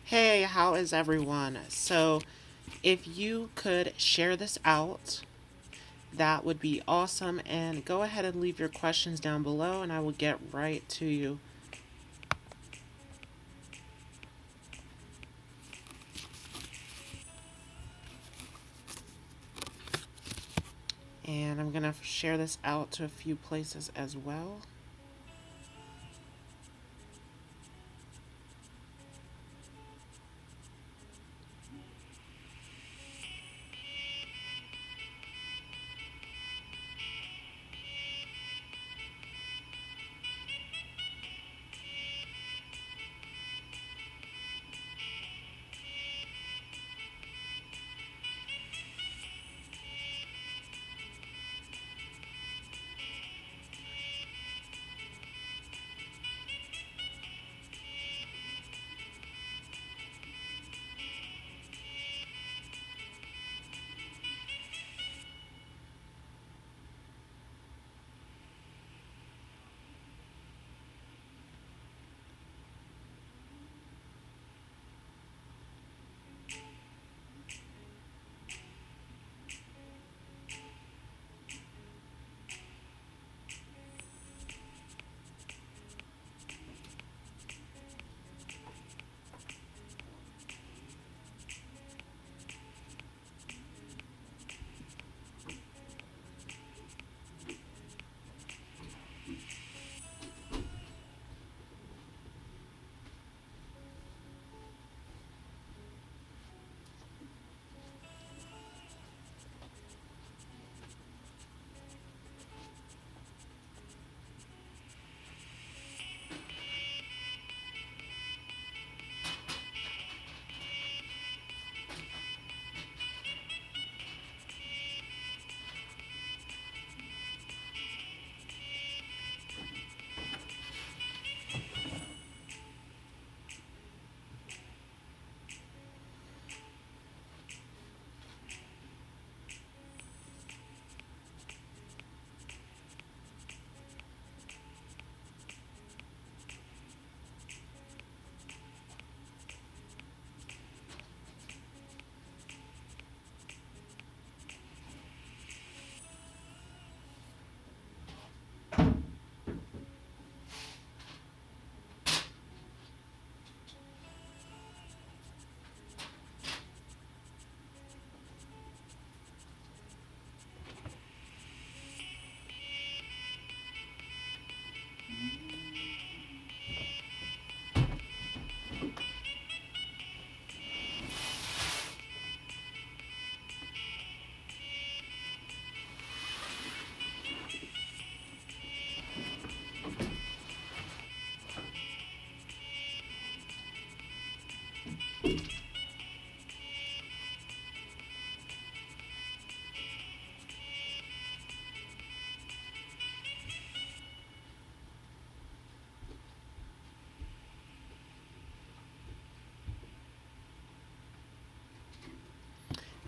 Hey, how is everyone? So, if you could share this out, that would be awesome. And go ahead and leave your questions down below, and I will get right to you. And I'm going to share this out to a few places as well.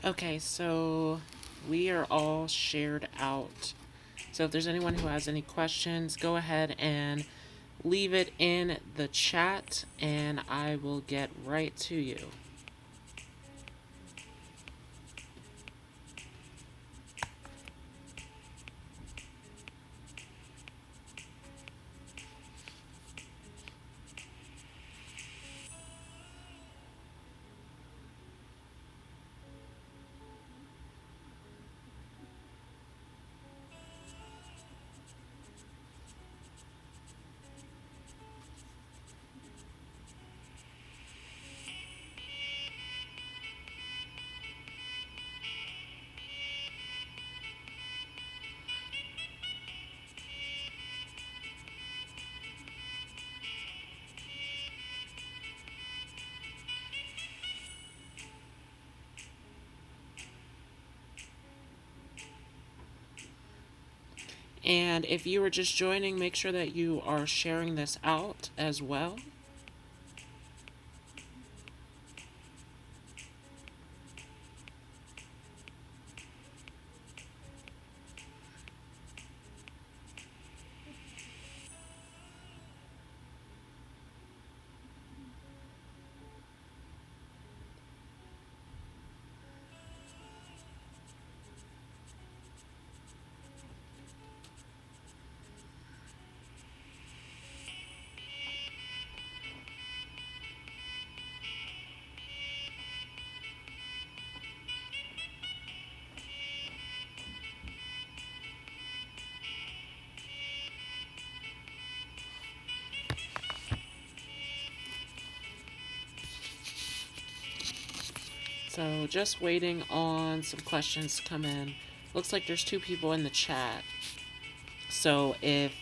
Okay, so we are all shared out. So, if there's anyone who has any questions, go ahead and leave it in the chat, and I will get right to you. And if you are just joining, make sure that you are sharing this out as well. So just waiting on some questions to come in. Looks like there's 2 people in the chat. So if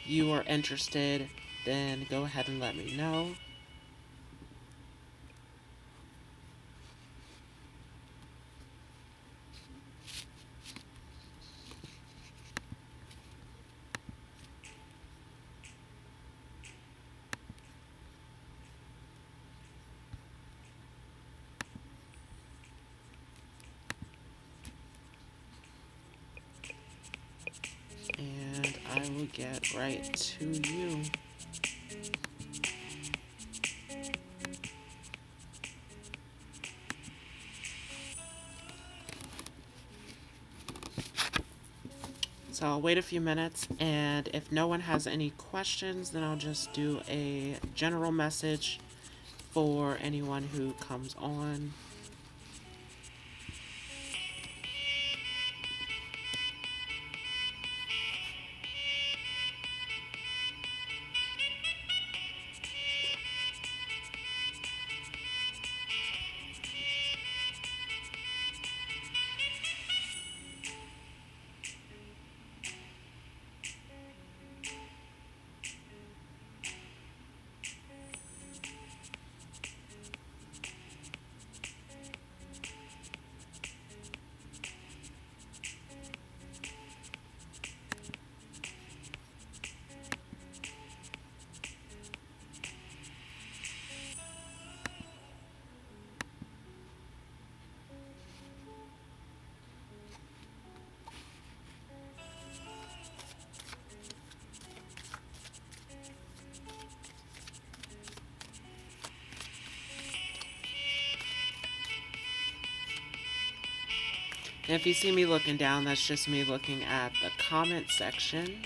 you are interested, then go ahead and let me know. And I will get right to you. So I'll wait a few minutes, and if no one has any questions, then I'll just do a general message for anyone who comes on. And if you see me looking down, that's just me looking at the comment section.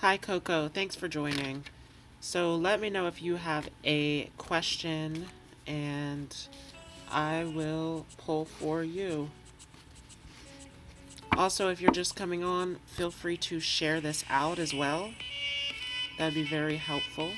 Hi, Coco. Thanks for joining. So let me know if you have a question, and I will pull for you. Also, if you're just coming on, feel free to share this out as well. That'd be very helpful.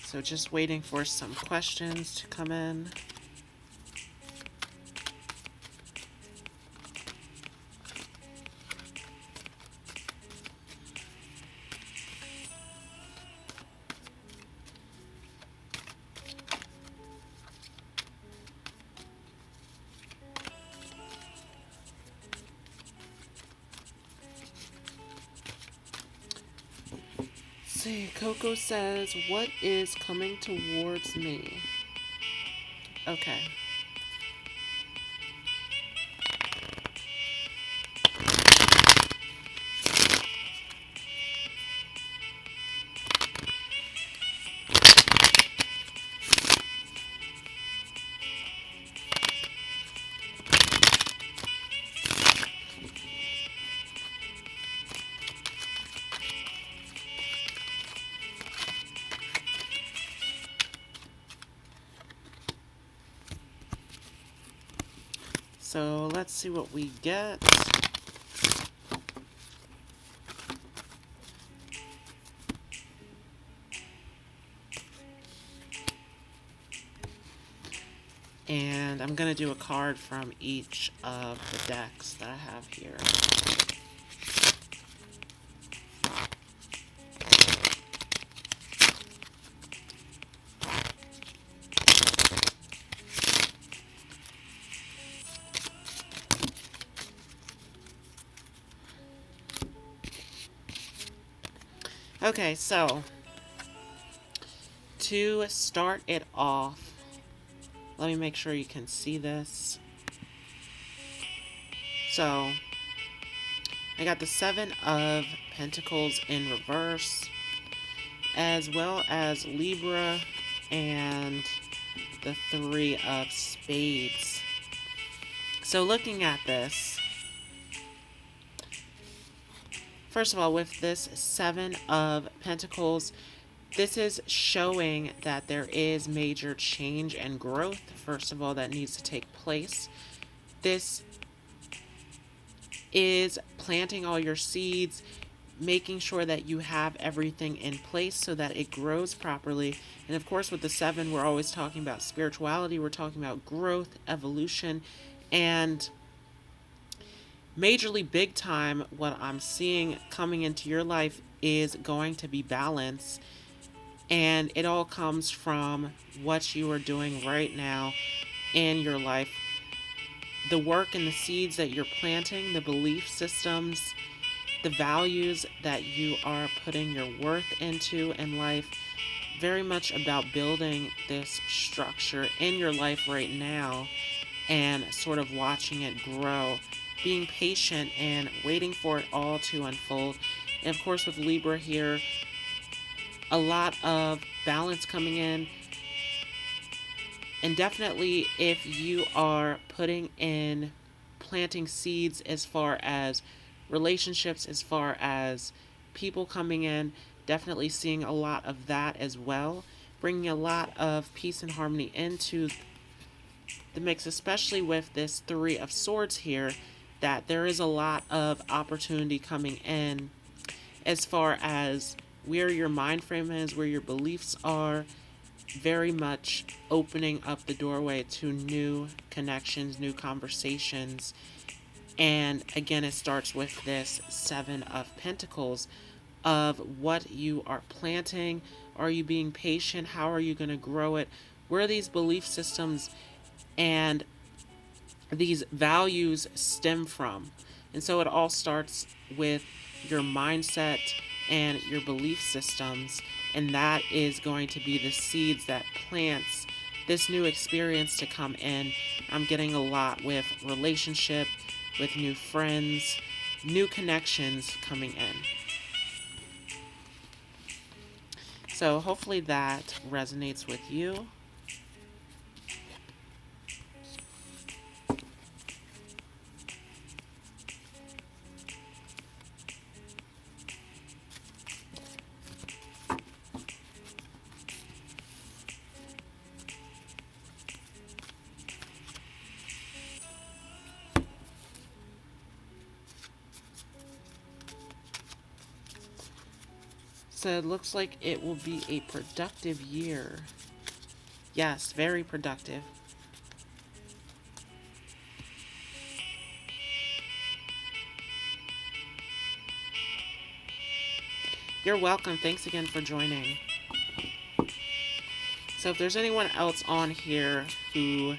So just waiting for some questions to come in. See, Coco says, what is coming towards me? Okay. So let's see what we get. And I'm going to do a card from each of the decks that I have here. Okay, so to start it off, let me make sure you can see this. So I got the Seven of Pentacles in reverse, as well as Libra and the Three of Spades. So looking at this, first of all, with this Seven of Pentacles, this is showing that there is major change and growth, first of all, that needs to take place. This is planting all your seeds, making sure that you have everything in place so that it grows properly. And of course, with the Seven, we're always talking about spirituality. We're talking about growth, evolution, and majorly big time, what I'm seeing coming into your life is going to be balance. And it all comes from what you are doing right now in your life. The work and the seeds that you're planting, the belief systems, the values that you are putting your worth into in life. Very much about building this structure in your life right now and sort of watching it grow. Being patient and waiting for it all to unfold. And of course, with Libra here, a lot of balance coming in. And definitely if you are putting in, planting seeds as far as relationships, as far as people coming in, definitely seeing a lot of that as well. Bringing a lot of peace and harmony into the mix, especially with this Three of Swords here, that there is a lot of opportunity coming in as far as where your mind frame is, where your beliefs are, very much opening up the doorway to new connections, new conversations. And again, it starts with this Seven of Pentacles of what you are planting. Are you being patient? How are you going to grow it? Where these belief systems and these values stem from. And so it all starts with your mindset and your belief systems, and that is going to be the seeds that plants this new experience to come in. I'm getting a lot with relationship, with new friends, new connections coming in. So hopefully that resonates with you. So it looks like it will be a productive year. Yes, very productive. You're welcome. Thanks again for joining. So if there's anyone else on here who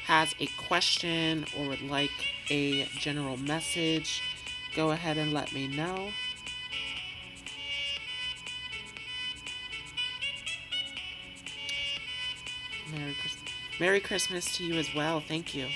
has a question or would like a general message, go ahead and let me know. Merry Christmas to you as well. Thank you.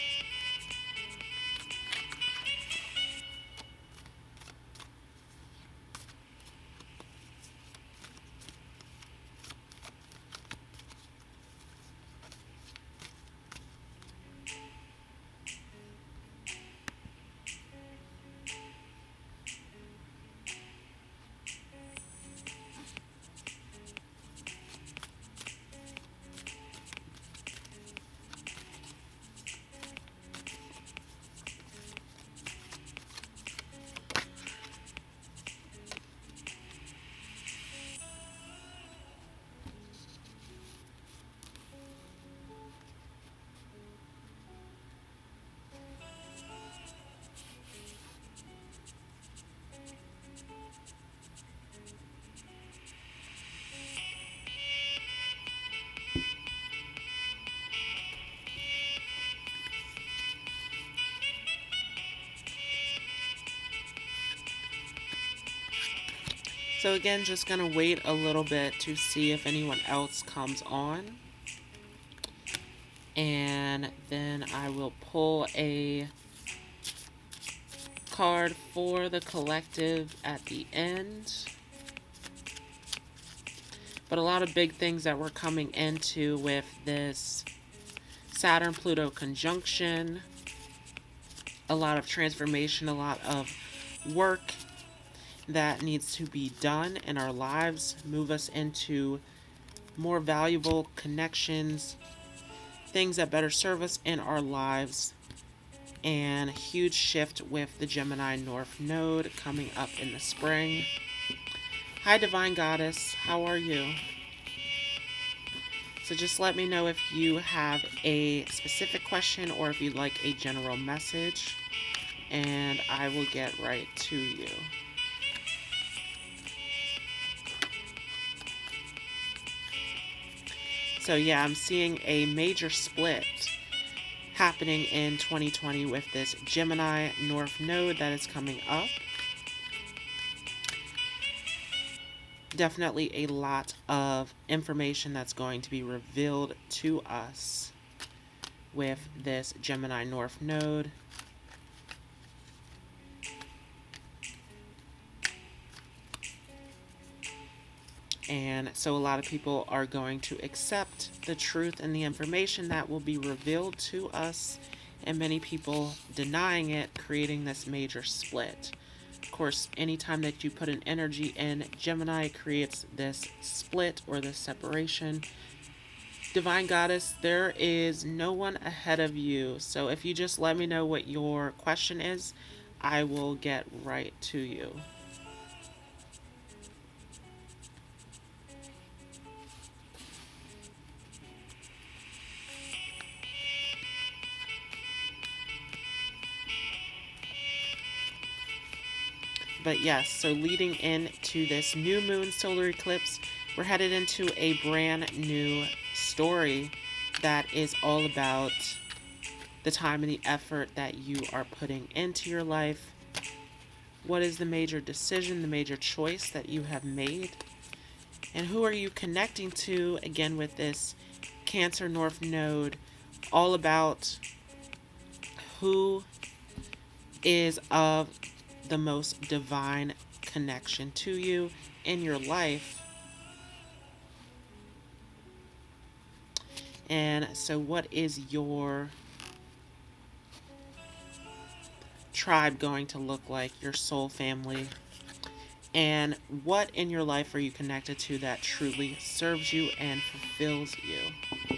So again, just going to wait a little bit to see if anyone else comes on. And then I will pull a card for the collective at the end. But a lot of big things that we're coming into with this Saturn-Pluto conjunction. A lot of transformation, a lot of work that needs to be done in our lives. Move us into more valuable connections, things that better serve us in our lives. And a huge shift with the Gemini North Node coming up in the spring. Hi, Divine Goddess. How are you? So just let me know if you have a specific question or if you'd like a general message, and I will get right to you. So yeah, I'm seeing a major split happening in 2020 with this Gemini North Node that is coming up. Definitely a lot of information that's going to be revealed to us with this Gemini North Node. And so a lot of people are going to accept the truth and the information that will be revealed to us, and many people denying it, creating this major split. Of course, anytime that you put an energy in Gemini, it creates this split or this separation. Divine Goddess, there is no one ahead of you. So if you just let me know what your question is, I will get right to you. But yes, so leading into this new moon solar eclipse, we're headed into a brand new story that is all about the time and the effort that you are putting into your life. What is the major decision, the major choice that you have made? And who are you connecting to, again, with this Cancer North Node, all about who is of the most divine connection to you in your life. And so what is your tribe going to look like, your soul family? And what in your life are you connected to that truly serves you and fulfills you?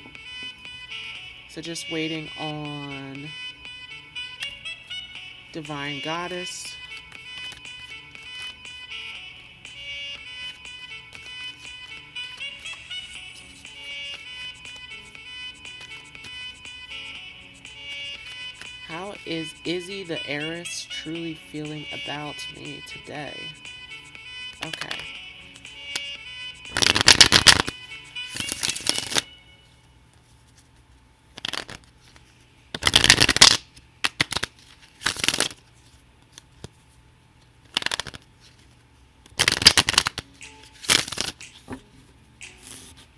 So just waiting on Divine Goddess. How is Izzy the heiress truly feeling about me today? Okay.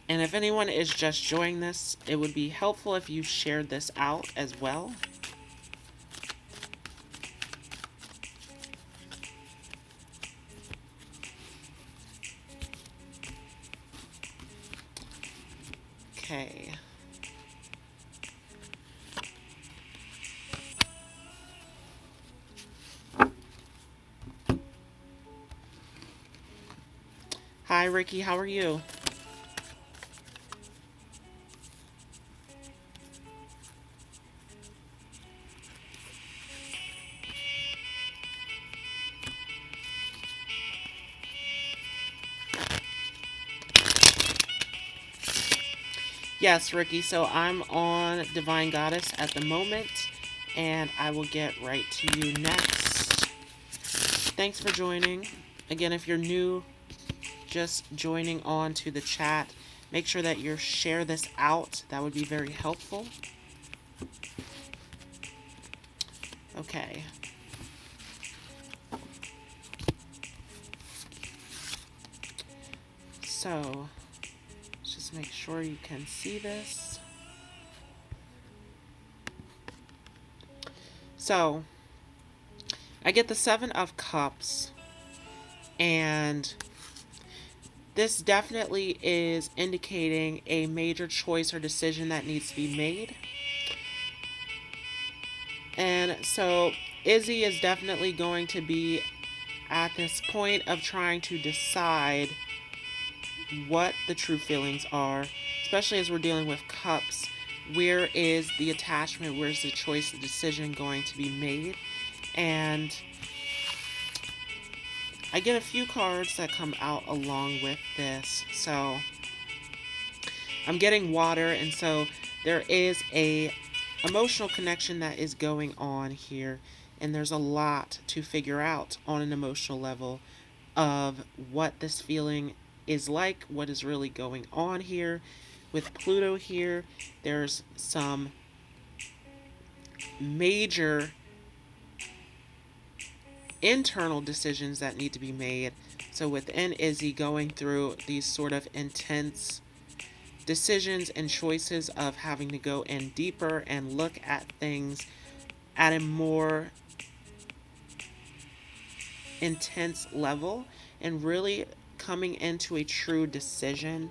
And if anyone is just joining this, it would be helpful if you shared this out as well. Okay. Hi, Ricky. How are you? Yes, Ricky. So I'm on Divine Goddess at the moment, and I will get right to you next. Thanks for joining. Again, if you're new, just joining on to the chat, make sure that you share this out. That would be very helpful. Okay. So, let's just make sure you can see this. So, I get the Seven of Cups, and this definitely is indicating a major choice or decision that needs to be made. And so Izzy is definitely going to be at this point of trying to decide what the true feelings are, especially as we're dealing with cups. Where is the attachment? Where's the choice, the decision going to be made? And I get a few cards that come out along with this. So I'm getting water, and so there is a emotional connection that is going on here, and there's a lot to figure out on an emotional level of what this feeling is like, what is really going on here. With Pluto here, there's some major internal decisions that need to be made. So within Izzy, going through these sort of intense decisions and choices of having to go in deeper and look at things at a more intense level and really coming into a true decision.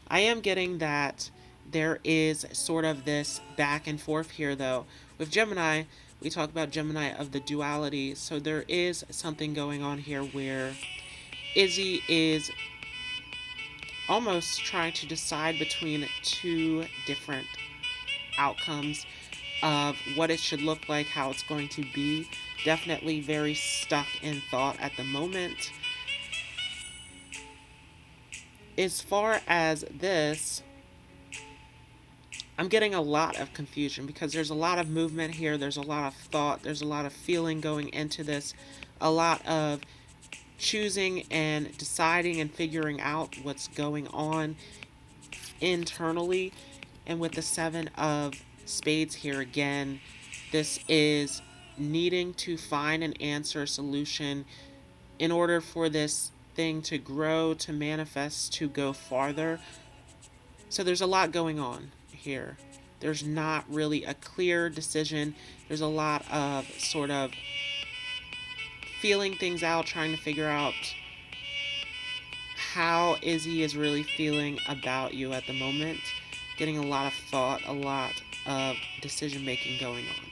I am getting that there is sort of this back and forth here, though. With Gemini, we talk about Gemini of the duality, so there is something going on here where Izzy is almost trying to decide between two different outcomes of what it should look like, how it's going to be. Definitely very stuck in thought at the moment. As far as this, I'm getting a lot of confusion because there's a lot of movement here. There's a lot of thought. There's a lot of feeling going into this. A lot of choosing and deciding and figuring out what's going on internally. And with the Seven of Spades here again, this is needing to find an answer, a solution in order for this thing to grow, to manifest, to go farther. So there's a lot going on here. There's not really a clear decision. There's a lot of sort of feeling things out, trying to figure out how Izzy is really feeling about you at the moment. Getting a lot of thought, a lot of decision making going on.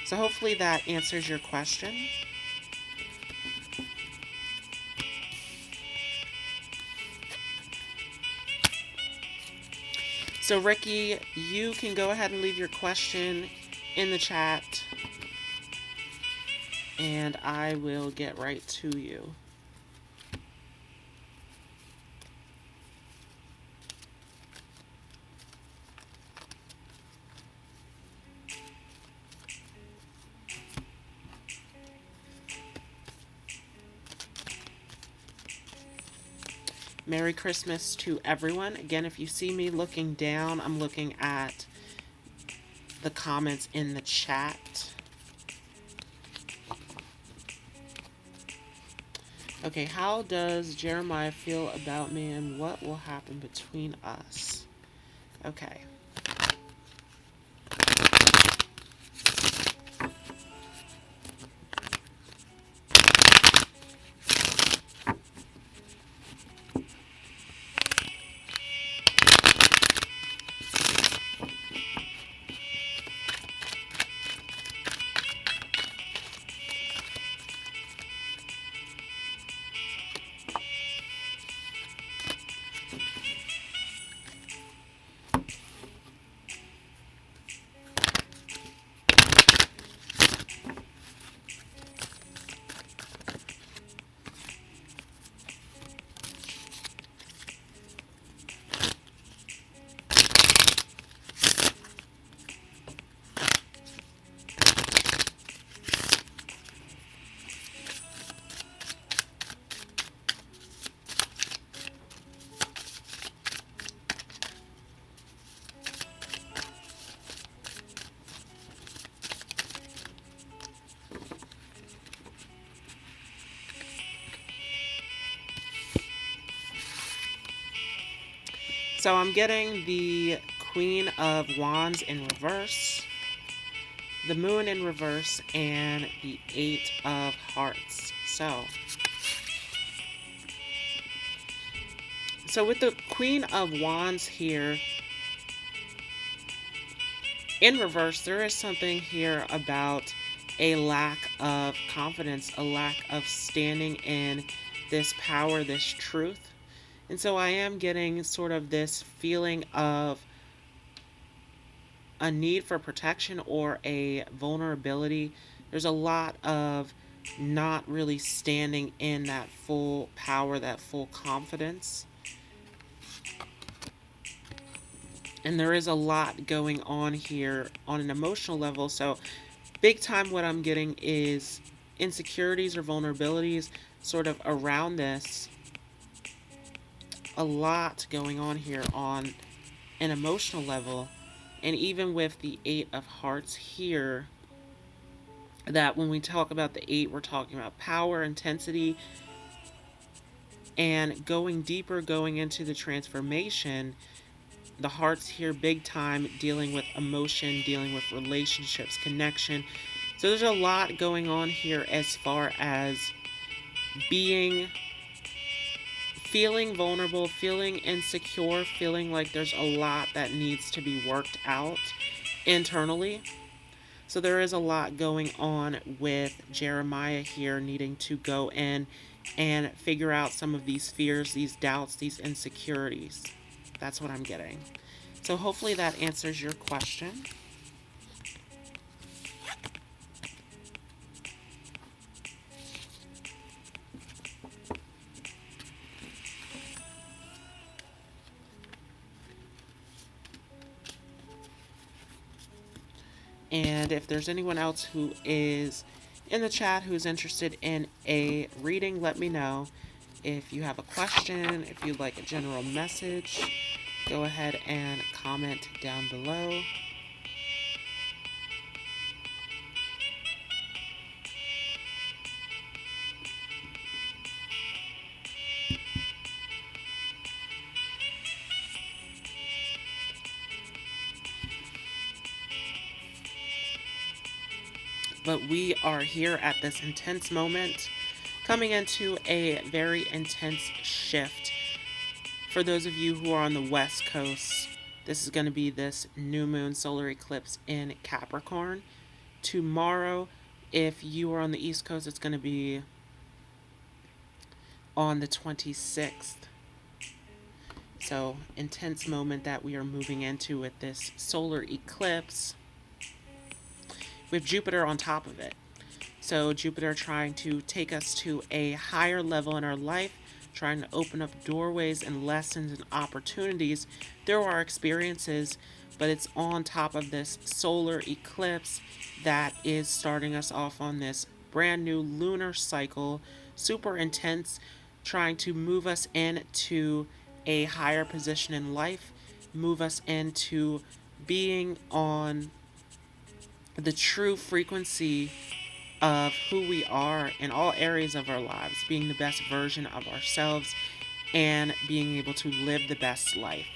So hopefully that answers your question. So Ricky, you can go ahead and leave your question in the chat, and I will get right to you. Merry Christmas to everyone. Again, if you see me looking down, I'm looking at the comments in the chat. Okay, how does Jeremiah feel about me and what will happen between us? Okay. So I'm getting the Queen of Wands in reverse, the Moon in reverse, and the Eight of Hearts. So with the Queen of Wands here in reverse, there is something here about a lack of confidence, a lack of standing in this power, this truth. And so I am getting sort of this feeling of a need for protection or a vulnerability. There's a lot of not really standing in that full power, that full confidence. And there is a lot going on here on an emotional level. So big time what I'm getting is insecurities or vulnerabilities sort of around this. A lot going on here on an emotional level. And even with the Eight of Hearts here, that when we talk about the 8, we're talking about power, intensity, and going deeper, going into the transformation. The Hearts here, big time, dealing with emotion, dealing with relationships, connection. So there's a lot going on here as far as feeling vulnerable, feeling insecure, feeling like there's a lot that needs to be worked out internally. So there is a lot going on with Jeremiah here needing to go in and figure out some of these fears, these doubts, these insecurities. That's what I'm getting. So hopefully that answers your question. And if there's anyone else who is in the chat who's interested in a reading, let me know. If you have a question, if you'd like a general message, go ahead and comment down below. But we are here at this intense moment, coming into a very intense shift. For those of you who are on the West Coast, this is going to be this new moon solar eclipse in Capricorn. Tomorrow, if you are on the East Coast, it's going to be on the 26th. So, intense moment that we are moving into with this solar eclipse, with Jupiter on top of it. So Jupiter trying to take us to a higher level in our life, trying to open up doorways and lessons and opportunities through our experiences, but it's on top of this solar eclipse that is starting us off on this brand new lunar cycle, super intense, trying to move us into a higher position in life, move us into being on the true frequency of who we are in all areas of our lives, being the best version of ourselves and being able to live the best life.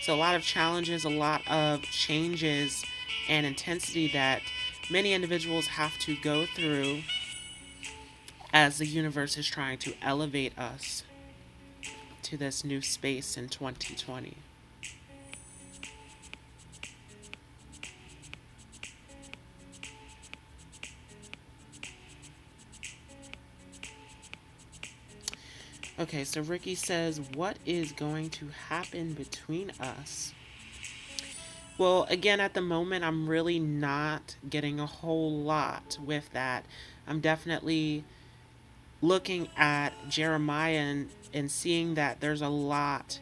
So a lot of challenges, a lot of changes and intensity that many individuals have to go through as the universe is trying to elevate us to this new space in 2020. Okay, so Ricky says, what is going to happen between us? Well, again, at the moment, I'm really not getting a whole lot with that. I'm definitely looking at Jeremiah and seeing that there's a lot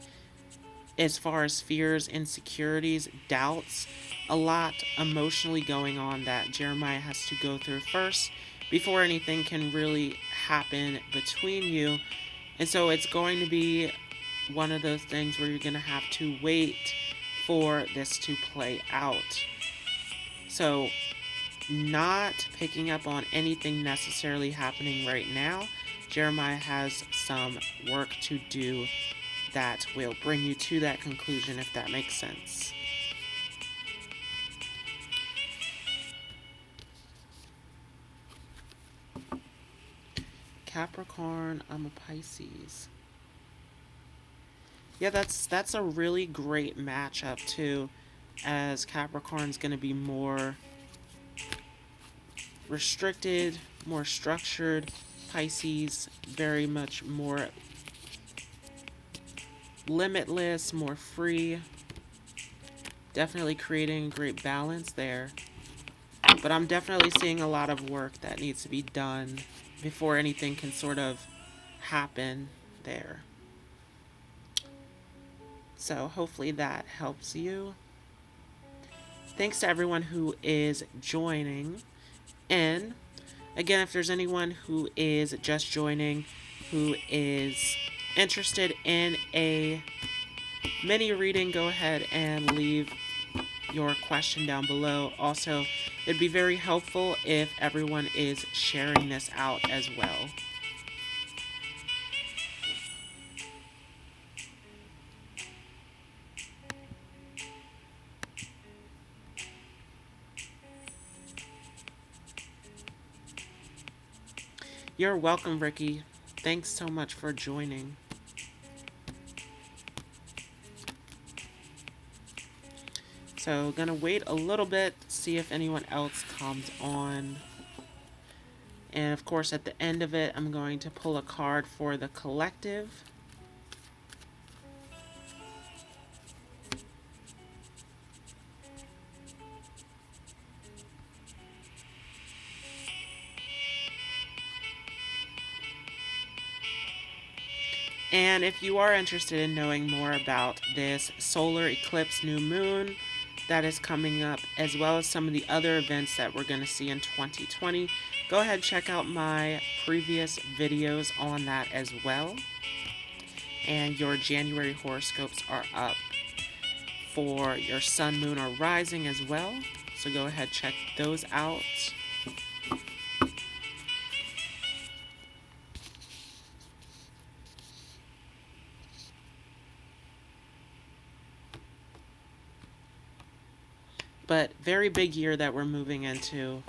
as far as fears, insecurities, doubts, a lot emotionally going on that Jeremiah has to go through first before anything can really happen between you. And so it's going to be one of those things where you're going to have to wait for this to play out. So not picking up on anything necessarily happening right now. Jeremiah has some work to do that will bring you to that conclusion, if that makes sense. Capricorn, I'm a Pisces. Yeah, that's a really great matchup too, as Capricorn's going to be more restricted, more structured. Pisces, very much more limitless, more free. Definitely creating great balance there. But I'm definitely seeing a lot of work that needs to be done before anything can sort of happen there. So hopefully that helps you. Thanks to everyone who is joining. And again, if there's anyone who is just joining, who is interested in a mini reading, go ahead and leave your question down below. Also, it'd be very helpful if everyone is sharing this out as well. You're welcome, Ricky. Thanks so much for joining. So, gonna wait a little bit, see if anyone else comes on. And of course, at the end of it, I'm going to pull a card for the collective. And if you are interested in knowing more about this solar eclipse new moon that is coming up, as well as some of the other events that we're going to see in 2020, go ahead and check out my previous videos on that as well. And your January horoscopes are up for your sun, moon, or rising as well. So go ahead, check those out. But very big year that we're moving into.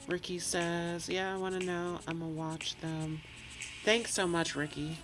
Ricky says, yeah, I want to know. I'm going to watch them. Thanks so much, Ricky.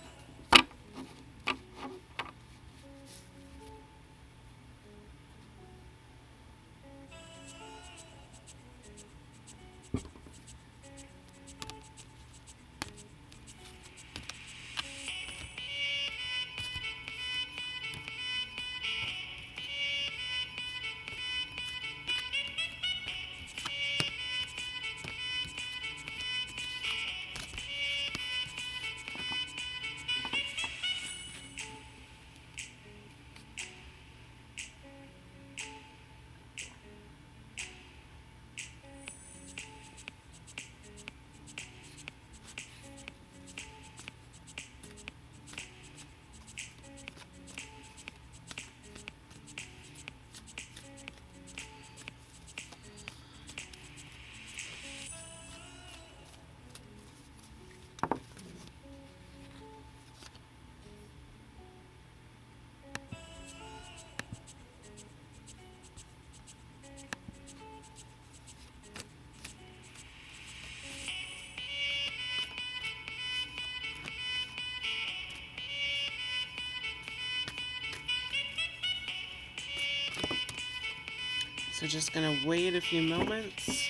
So just gonna wait a few moments,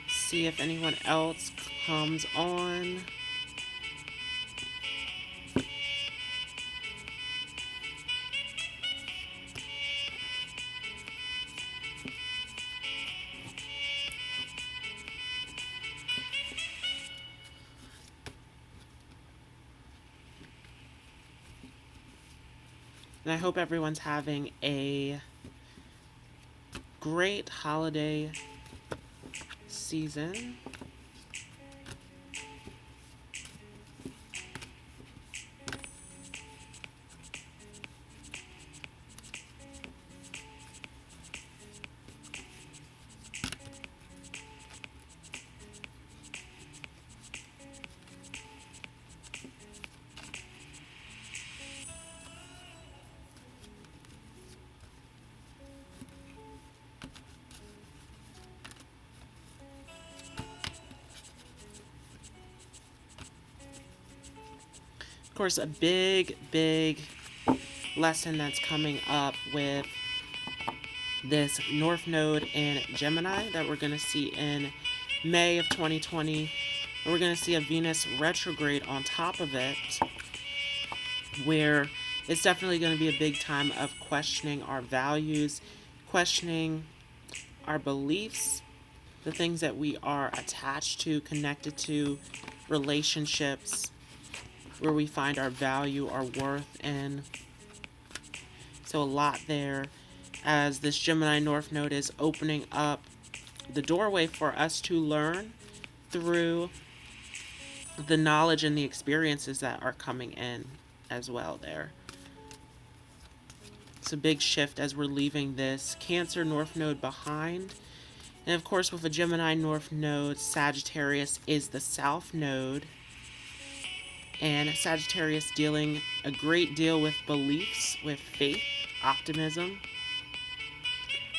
see if anyone else comes on. And I hope everyone's having a great holiday season. course, a big lesson that's coming up with this North Node in Gemini that we're going to see in May of 2020. And we're going to see a Venus retrograde on top of it, where it's definitely going to be a big time of questioning our values, questioning our beliefs, the things that we are attached to, connected to, relationships, where we find our value, our worth in. So a lot there, as this Gemini North Node is opening up the doorway for us to learn through the knowledge and the experiences that are coming in as well there. It's a big shift as we're leaving this Cancer North Node behind. And of course, with a Gemini North Node, Sagittarius is the South Node. And Sagittarius dealing a great deal with beliefs, with faith, optimism,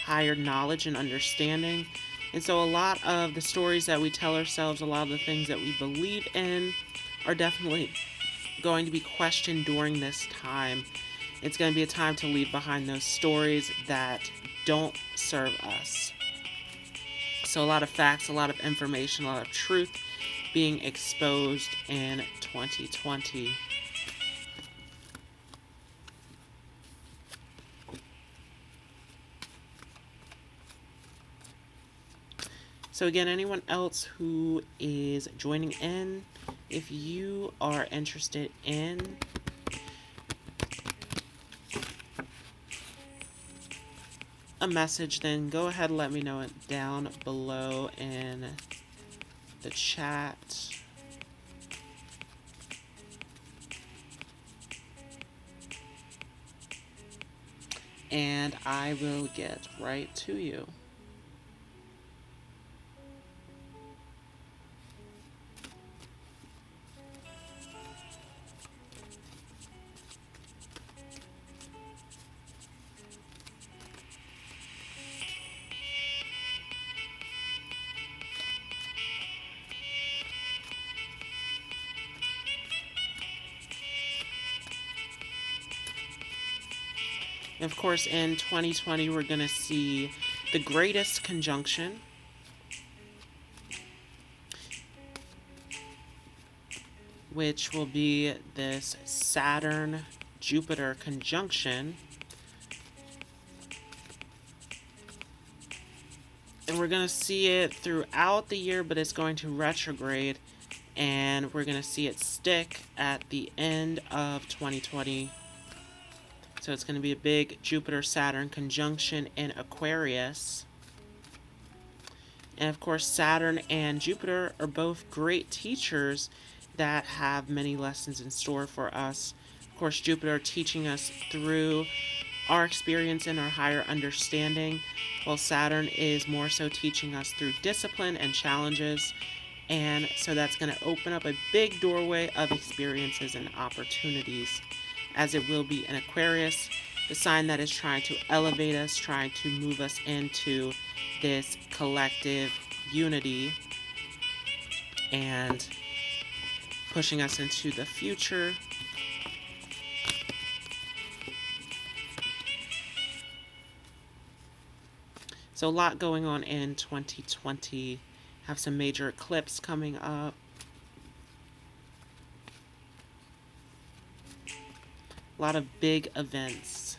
higher knowledge and understanding. And so a lot of the stories that we tell ourselves, a lot of the things that we believe in are definitely going to be questioned during this time. It's going to be a time to leave behind those stories that don't serve us. So a lot of facts, a lot of information, a lot of truth being exposed in 2020. So again, anyone else who is joining in, if you are interested in a message, then go ahead and let me know it down below in the chat. And I will get right to you. Of course, in 2020, we're going to see the greatest conjunction, which will be this Saturn-Jupiter conjunction. And we're going to see it throughout the year, but it's going to retrograde, and we're going to see it stick at the end of 2020. So it's going to be a big Jupiter-Saturn conjunction in Aquarius. And of course, Saturn and Jupiter are both great teachers that have many lessons in store for us. Of course, Jupiter teaching us through our experience and our higher understanding, while Saturn is more so teaching us through discipline and challenges. And so that's going to open up a big doorway of experiences and opportunities, as it will be in Aquarius, the sign that is trying to elevate us, trying to move us into this collective unity and pushing us into the future. So a lot going on in 2020. Have some major eclipse coming up. A lot of big events.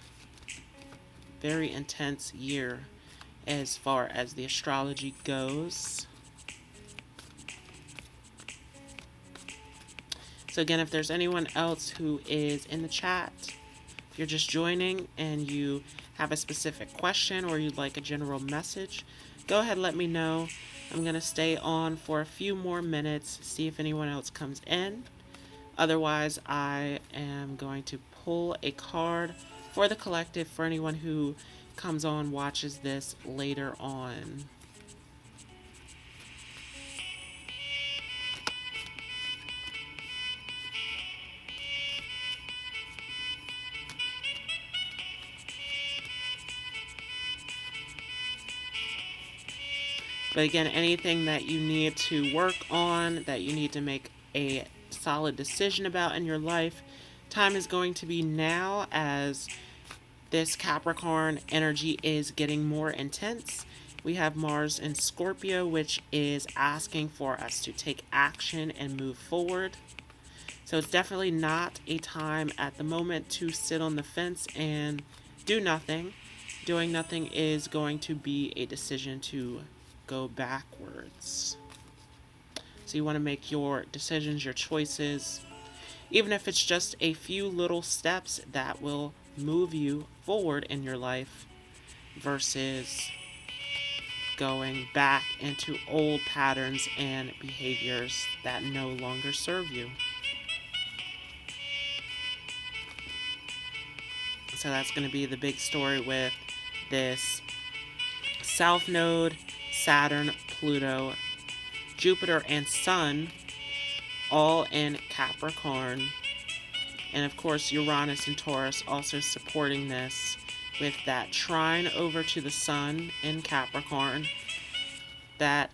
Very intense year as far as the astrology goes. So again, if there's anyone else who is in the chat, if you're just joining and you have a specific question or you'd like a general message, go ahead and let me know. I'm going to stay on for a few more minutes, see if anyone else comes in. Otherwise, I am going to pull a card for the collective for anyone who comes on, watches this later on. But again, anything that you need to work on, that you need to make a solid decision about in your life, time is going to be now, as this Capricorn energy is getting more intense. We have Mars in Scorpio, which is asking for us to take action and move forward. So it's definitely not a time at the moment to sit on the fence and do nothing. Doing nothing is going to be a decision to go backwards. So you want to make your decisions, your choices, even if it's just a few little steps that will move you forward in your life versus going back into old patterns and behaviors that no longer serve you. So that's going to be the big story with this South Node, Saturn, Pluto, Jupiter, and Sun all in Capricorn. And of course, Uranus and Taurus also supporting this with that trine over to the Sun in Capricorn. That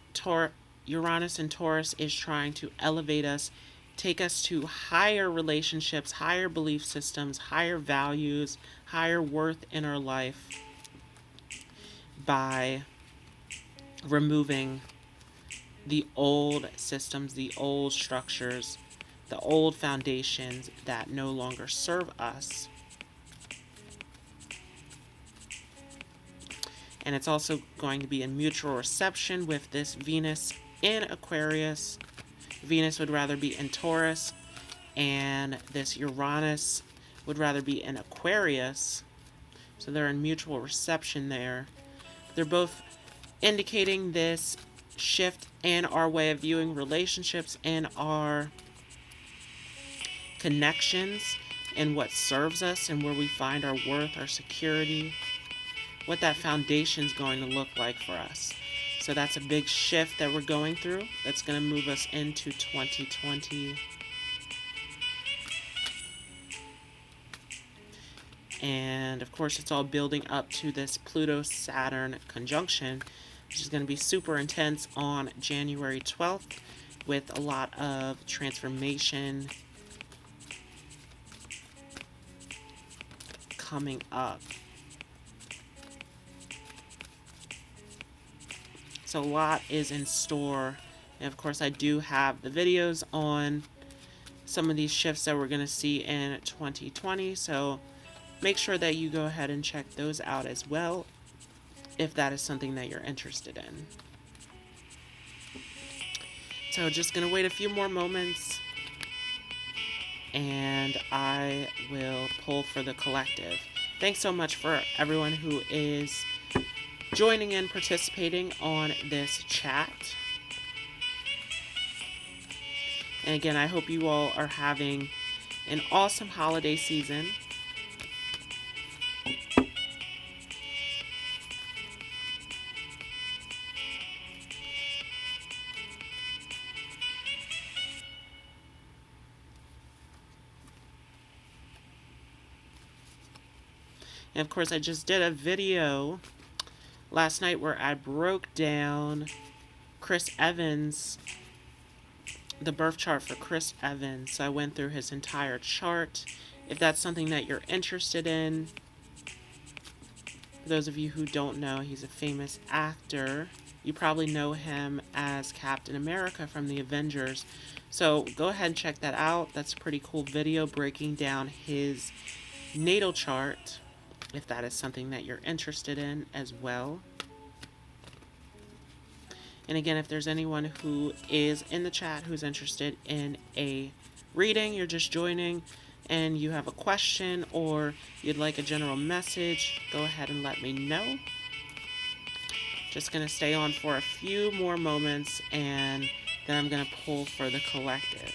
Uranus and Taurus is trying to elevate us, take us to higher relationships, higher belief systems, higher values, higher worth in our life by removing the old systems, the old structures, the old foundations that no longer serve us. And it's also going to be in mutual reception with this Venus in Aquarius. Venus would rather be in Taurus, and this Uranus would rather be in Aquarius. So they're in mutual reception there. They're both indicating this shift in our way of viewing relationships and our connections and what serves us and where we find our worth, our security, what that foundation is going to look like for us. So that's a big shift that we're going through. That's going to move us into 2020. And of course, it's all building up to this Pluto-Saturn conjunction, which is going to be super intense on January 12th with a lot of transformation coming up. So a lot is in store. And of course, I do have the videos on some of these shifts that we're going to see in 2020. So make sure that you go ahead and check those out as well, if that is something that you're interested in. So just going to wait a few more moments, and I will pull for the collective. Thanks so much for everyone who is joining in, participating on this chat. And again, I hope you all are having an awesome holiday season. And of course, I just did a video last night where I broke down Chris Evans, the birth chart for Chris Evans. So I went through his entire chart. If that's something that you're interested in, for those of you who don't know, he's a famous actor. You probably know him as Captain America from the Avengers. So go ahead and check that out. That's a pretty cool video breaking down his natal chart, if that is something that you're interested in as well. And again, if there's anyone who is in the chat who's interested in a reading, you're just joining and you have a question or you'd like a general message, go ahead and let me know. Just going to stay on for a few more moments and then I'm going to pull for the collective.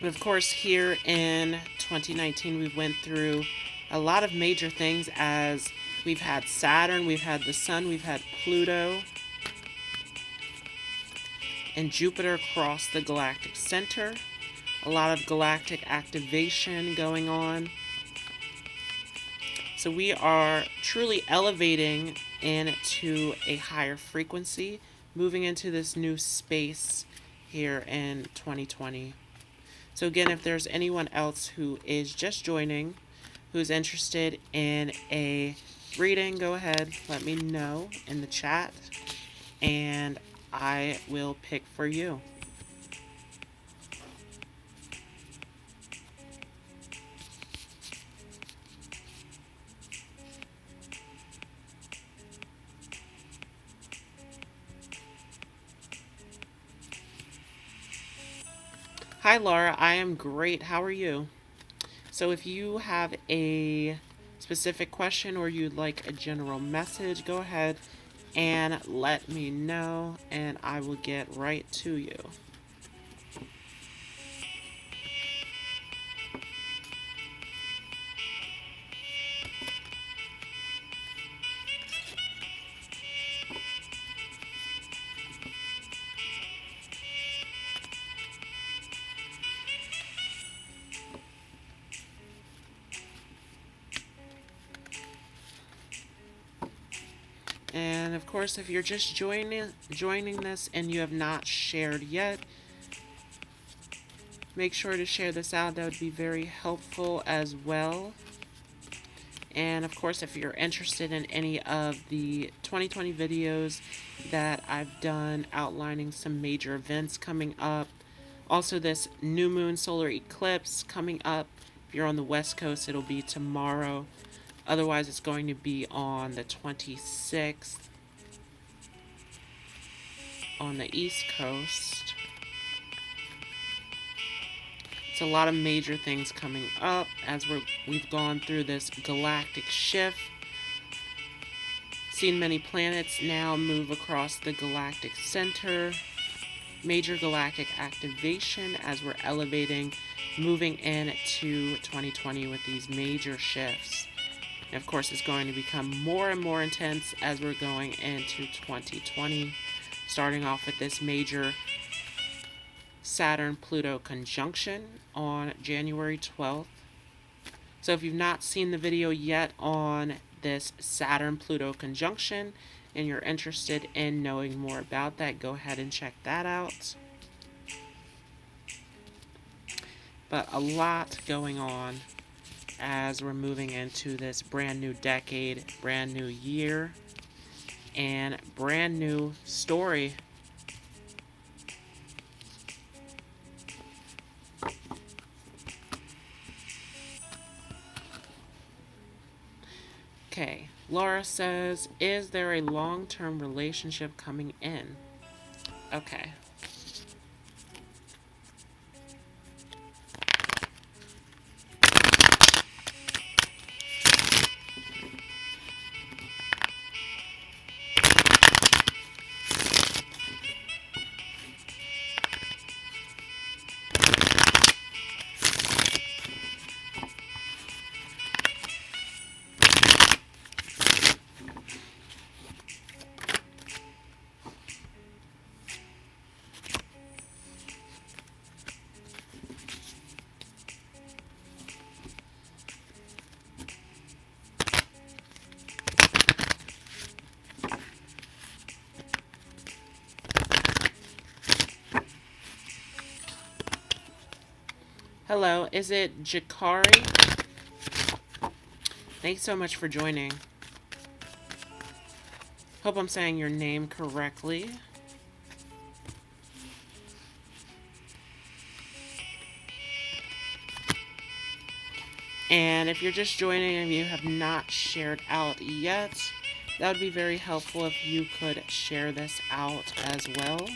But of course, here in 2019, we went through a lot of major things as we've had Saturn, we've had the Sun, we've had Pluto, and Jupiter cross the galactic center. A lot of galactic activation going on. So we are truly elevating into a higher frequency, moving into this new space here in 2020. So again, if there's anyone else who is just joining, who's interested in a reading, go ahead, let me know in the chat, and I will pick for you. Hi Laura, I am great. How are you? So if you have a specific question or you'd like a general message, go ahead and let me know and I will get right to you. And of course, if you're just joining this and you have not shared yet, make sure to share this out. That would be very helpful as well. And of course, if you're interested in any of the 2020 videos that I've done outlining some major events coming up, also this new moon solar eclipse coming up. If you're on the West Coast, it'll be tomorrow. Otherwise, it's going to be on the 26th on the East Coast. It's a lot of major things coming up as we've gone through this galactic shift. Seen many planets now move across the galactic center. Major galactic activation as we're elevating, moving into 2020 with these major shifts. And of course, it's going to become more and more intense as we're going into 2020, starting off with this major Saturn-Pluto conjunction on January 12th. So if you've not seen the video yet on this Saturn-Pluto conjunction and you're interested in knowing more about that, go ahead and check that out. But a lot going on as we're moving into this brand new decade, brand new year, and brand new story. Okay, Laura says, is there a long-term relationship coming in? Okay. Hello, is it Jakari? Thanks so much for joining. Hope I'm saying your name correctly. And if you're just joining and you have not shared out yet, that would be very helpful if you could share this out as well.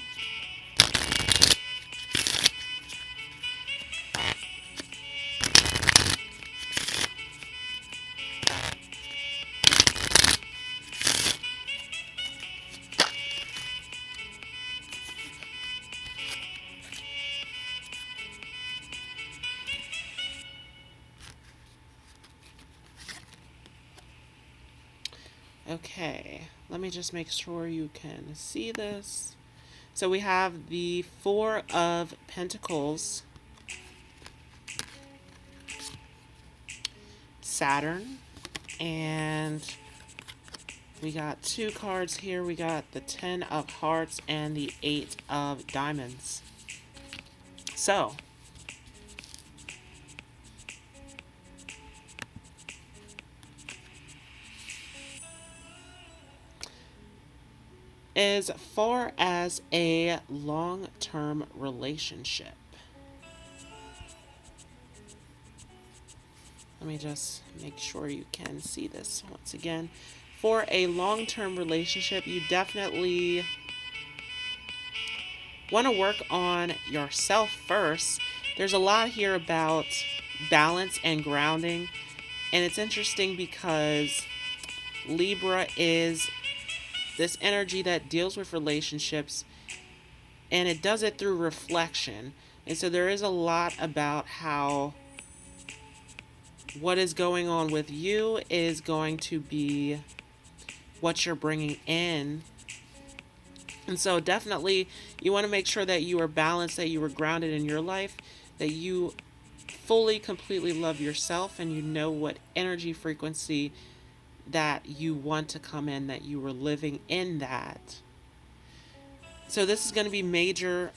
Okay, let me just make sure you can see this. So we have the Four of Pentacles, Saturn, and we got two cards here. We got the Ten of Hearts and the Eight of Diamonds. So, as far as a long-term relationship, let me just make sure you can see this once again. For a long-term relationship, you definitely want to work on yourself first. There's a lot here about balance and grounding. And it's interesting because Libra is this energy that deals with relationships, and it does it through reflection. And so there is a lot about how what is going on with you is going to be what you're bringing in. And so definitely you want to make sure that you are balanced, that you are grounded in your life, that you fully, completely love yourself, and you know what energy frequency that you want to come in, that you are living in that. So this is going to be major,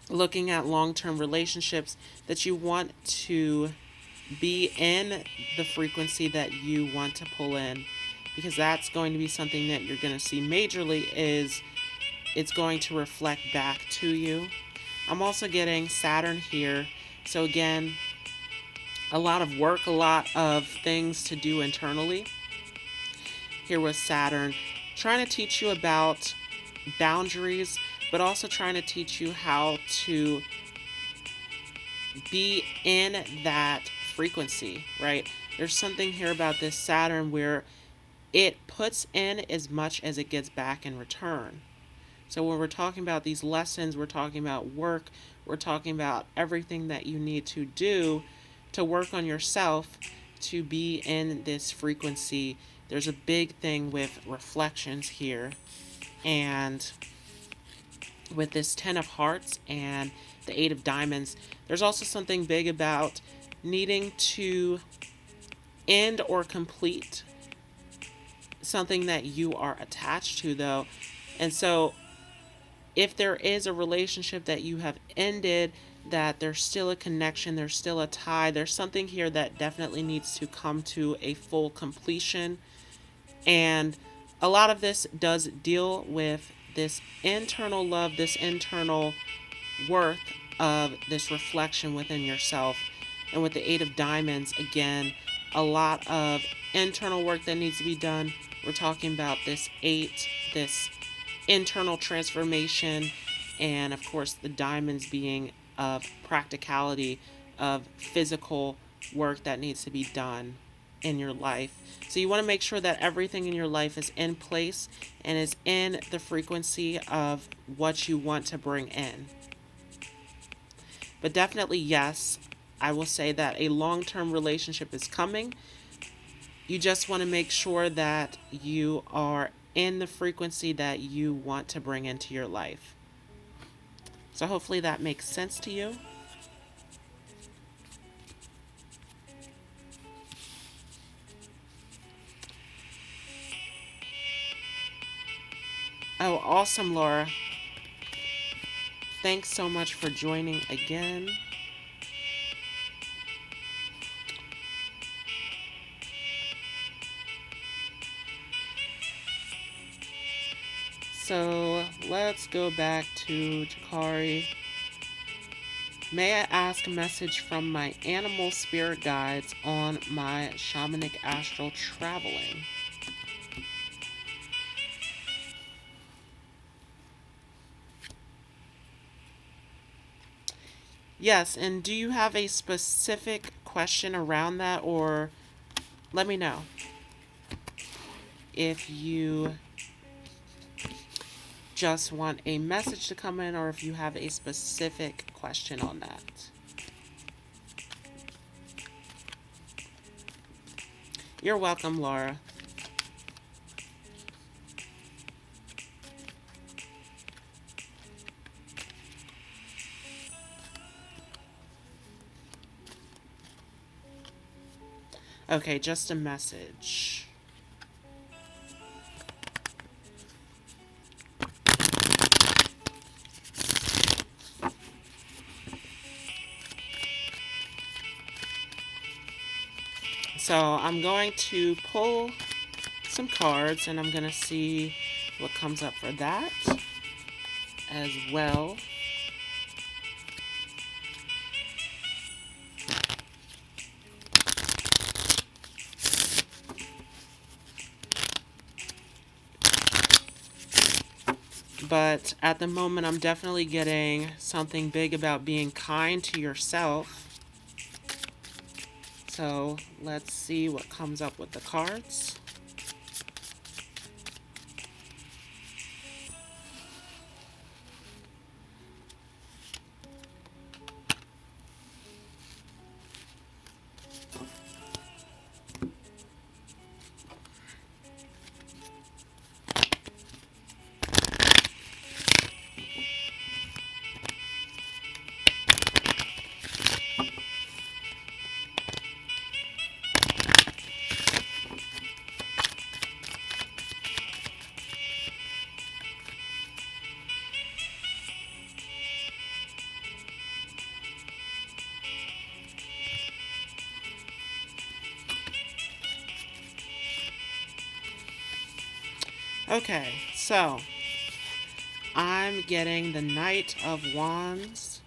looking at long-term relationships, that you want to be in the frequency that you want to pull in, because that's going to be something that you're going to see majorly. Is it's going to reflect back to you. I'm also getting Saturn here. So again, a lot of work, a lot of things to do internally. Here with Saturn, trying to teach you about boundaries, but also trying to teach you how to be in that frequency, right? There's something here about this Saturn where it puts in as much as it gets back in return. So when we're talking about these lessons, we're talking about work, we're talking about everything that you need to do to work on yourself to be in this frequency. There's a big thing with reflections here. And with this Ten of Hearts and the Eight of Diamonds, there's also something big about needing to end or complete something that you are attached to, though. And so if there is a relationship that you have ended, that there's still a connection, there's still a tie, there's something here that definitely needs to come to a full completion. And a lot of this does deal with this internal love, this internal worth of this reflection within yourself. And with the Eight of Diamonds, again, a lot of internal work that needs to be done. We're talking about this eight, this internal transformation, and of course the diamonds being of practicality, of physical work that needs to be done in your life. So you want to make sure that everything in your life is in place and is in the frequency of what you want to bring in. But definitely, yes, I will say that a long-term relationship is coming. You just want to make sure that you are in the frequency that you want to bring into your life. So hopefully that makes sense to you. Oh, awesome, Laura. Thanks so much for joining again. So let's go back to Jakari. May I ask a message from my animal spirit guides on my shamanic astral traveling? Yes, and do you have a specific question around that, or let me know if you just want a message to come in, or if you have a specific question on that. You're welcome, Laura. Okay, just a message. So I'm going to pull some cards and I'm going to see what comes up for that as well. But at the moment, I'm definitely getting something big about being kind to yourself. So let's see what comes up with the cards. Okay, so I'm getting the Knight of Wands.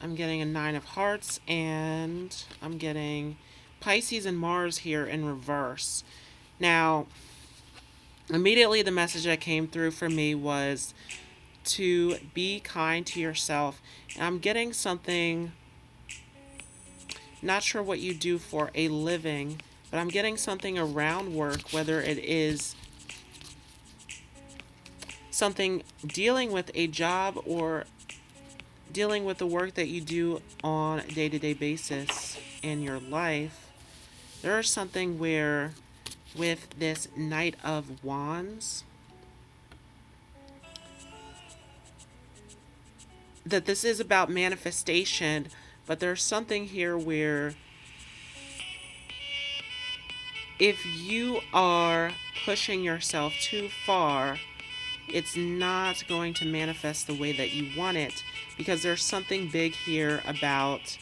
I'm getting a Nine of Hearts, and I'm getting Pisces and Mars here in reverse. Now, immediately the message that came through for me was to be kind to yourself. And I'm getting something, not sure what you do for a living, but I'm getting something around work, whether it is something dealing with a job or dealing with the work that you do on a day-to-day basis in your life. There's something where with this Knight of Wands that this is about manifestation, but there's something here where if you are pushing yourself too far, it's not going to manifest the way that you want it, because there's something big here about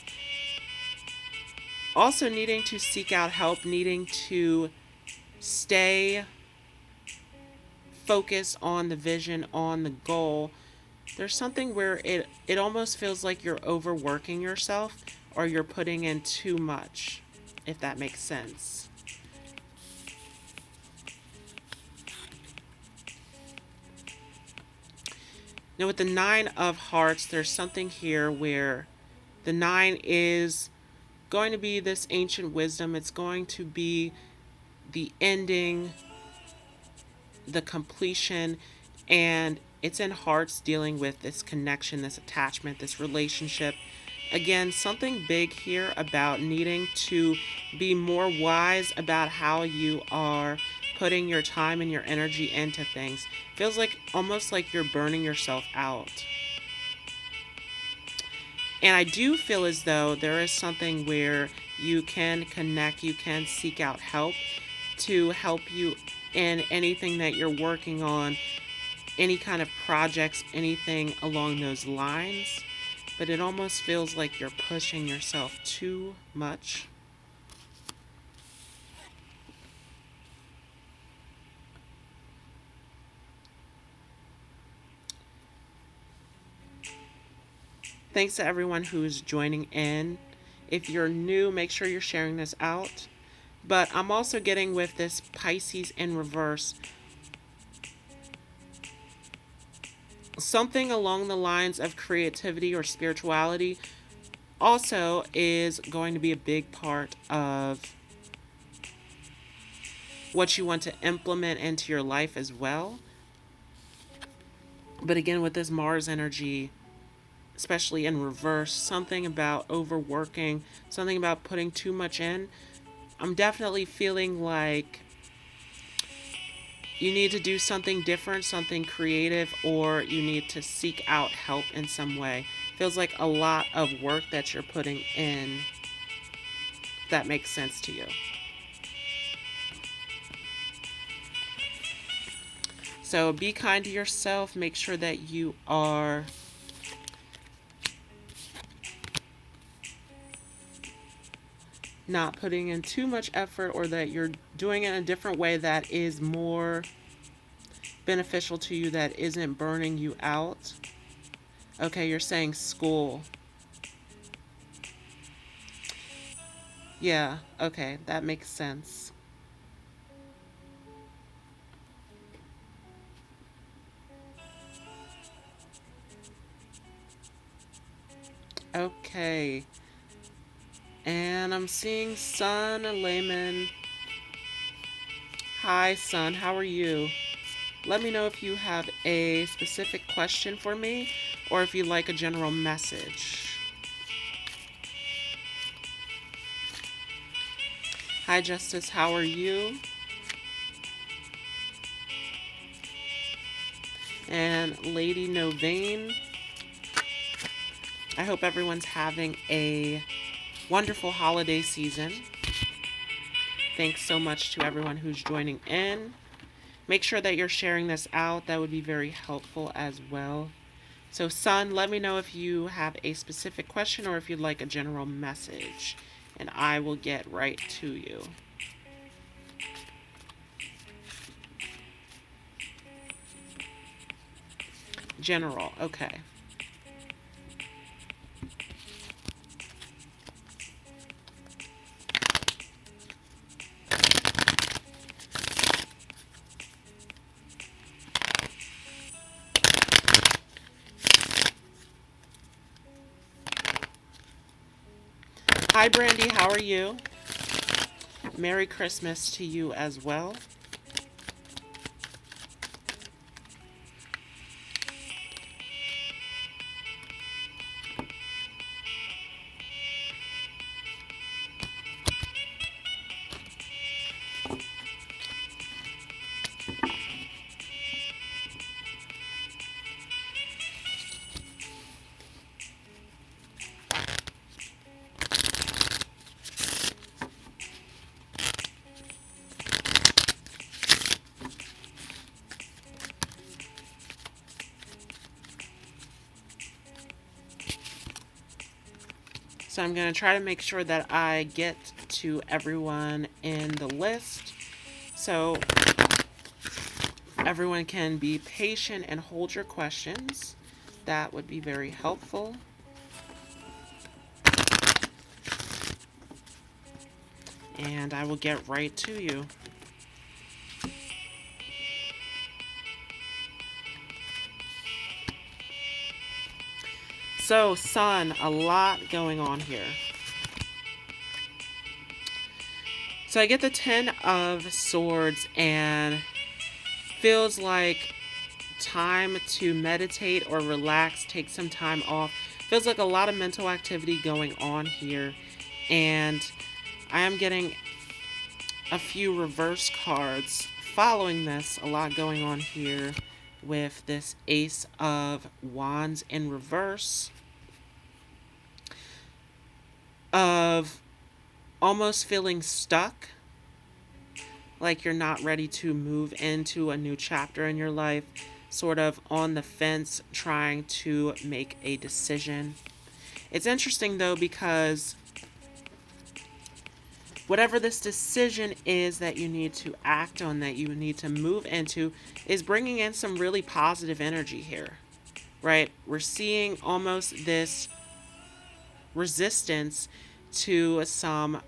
also needing to seek out help, needing to stay focused on the vision, on the goal. There's something where it almost feels like you're overworking yourself or you're putting in too much, if that makes sense. Now with the Nine of Hearts, there's something here where the Nine is going to be this ancient wisdom. It's going to be the ending, the completion, and it's in hearts dealing with this connection, this attachment, this relationship. Again, something big here about needing to be more wise about how you are putting your time and your energy into things. Feels like almost like you're burning yourself out. And I do feel as though there is something where you can connect, you can seek out help to help you in anything that you're working on, any kind of projects, anything along those lines. But it almost feels like you're pushing yourself too much. Thanks to everyone who's joining in. If you're new, make sure you're sharing this out. But I'm also getting with this Pisces in reverse something along the lines of creativity or spirituality also is going to be a big part of what you want to implement into your life as well. But again, with this Mars energy, especially in reverse, something about overworking, something about putting too much in. I'm definitely feeling like you need to do something different, something creative, or you need to seek out help in some way. Feels like a lot of work that you're putting in. that makes sense to you. So be kind to yourself. Make sure that you are not putting in too much effort, or that you're doing it in a different way that is more beneficial to you, that isn't burning you out. Okay, you're saying school. Yeah, okay, that makes sense. Okay. And I'm seeing Sun Layman. Hi, Sun. How are you? Let me know if you have a specific question for me, or if you like a general message. Hi, Justice. How are you? And Lady Novane. I hope everyone's having a wonderful holiday season. Thanks so much to everyone who's joining in. Make sure that you're sharing this out. That would be very helpful as well. So, Sun, let me know if you have a specific question or if you'd like a general message, and I will get right to you. General, okay. Hi, Brandy. How are you? Merry Christmas to you as well. So I'm going to try to make sure that I get to everyone in the list. So everyone can be patient and hold your questions. That would be very helpful. And I will get right to you. So, Sun, a lot going on here. So I get the 10 of Swords, and feels like time to meditate or relax, take some time off. Feels like a lot of mental activity going on here. And I am getting a few reverse cards following this. A lot going on here with this Ace of Wands in reverse. Of almost feeling stuck, like you're not ready to move into a new chapter in your life, sort of on the fence, trying to make a decision. It's interesting though, because whatever this decision is that you need to act on, that you need to move into, is bringing in some really positive energy here, right? We're seeing almost this resistance to some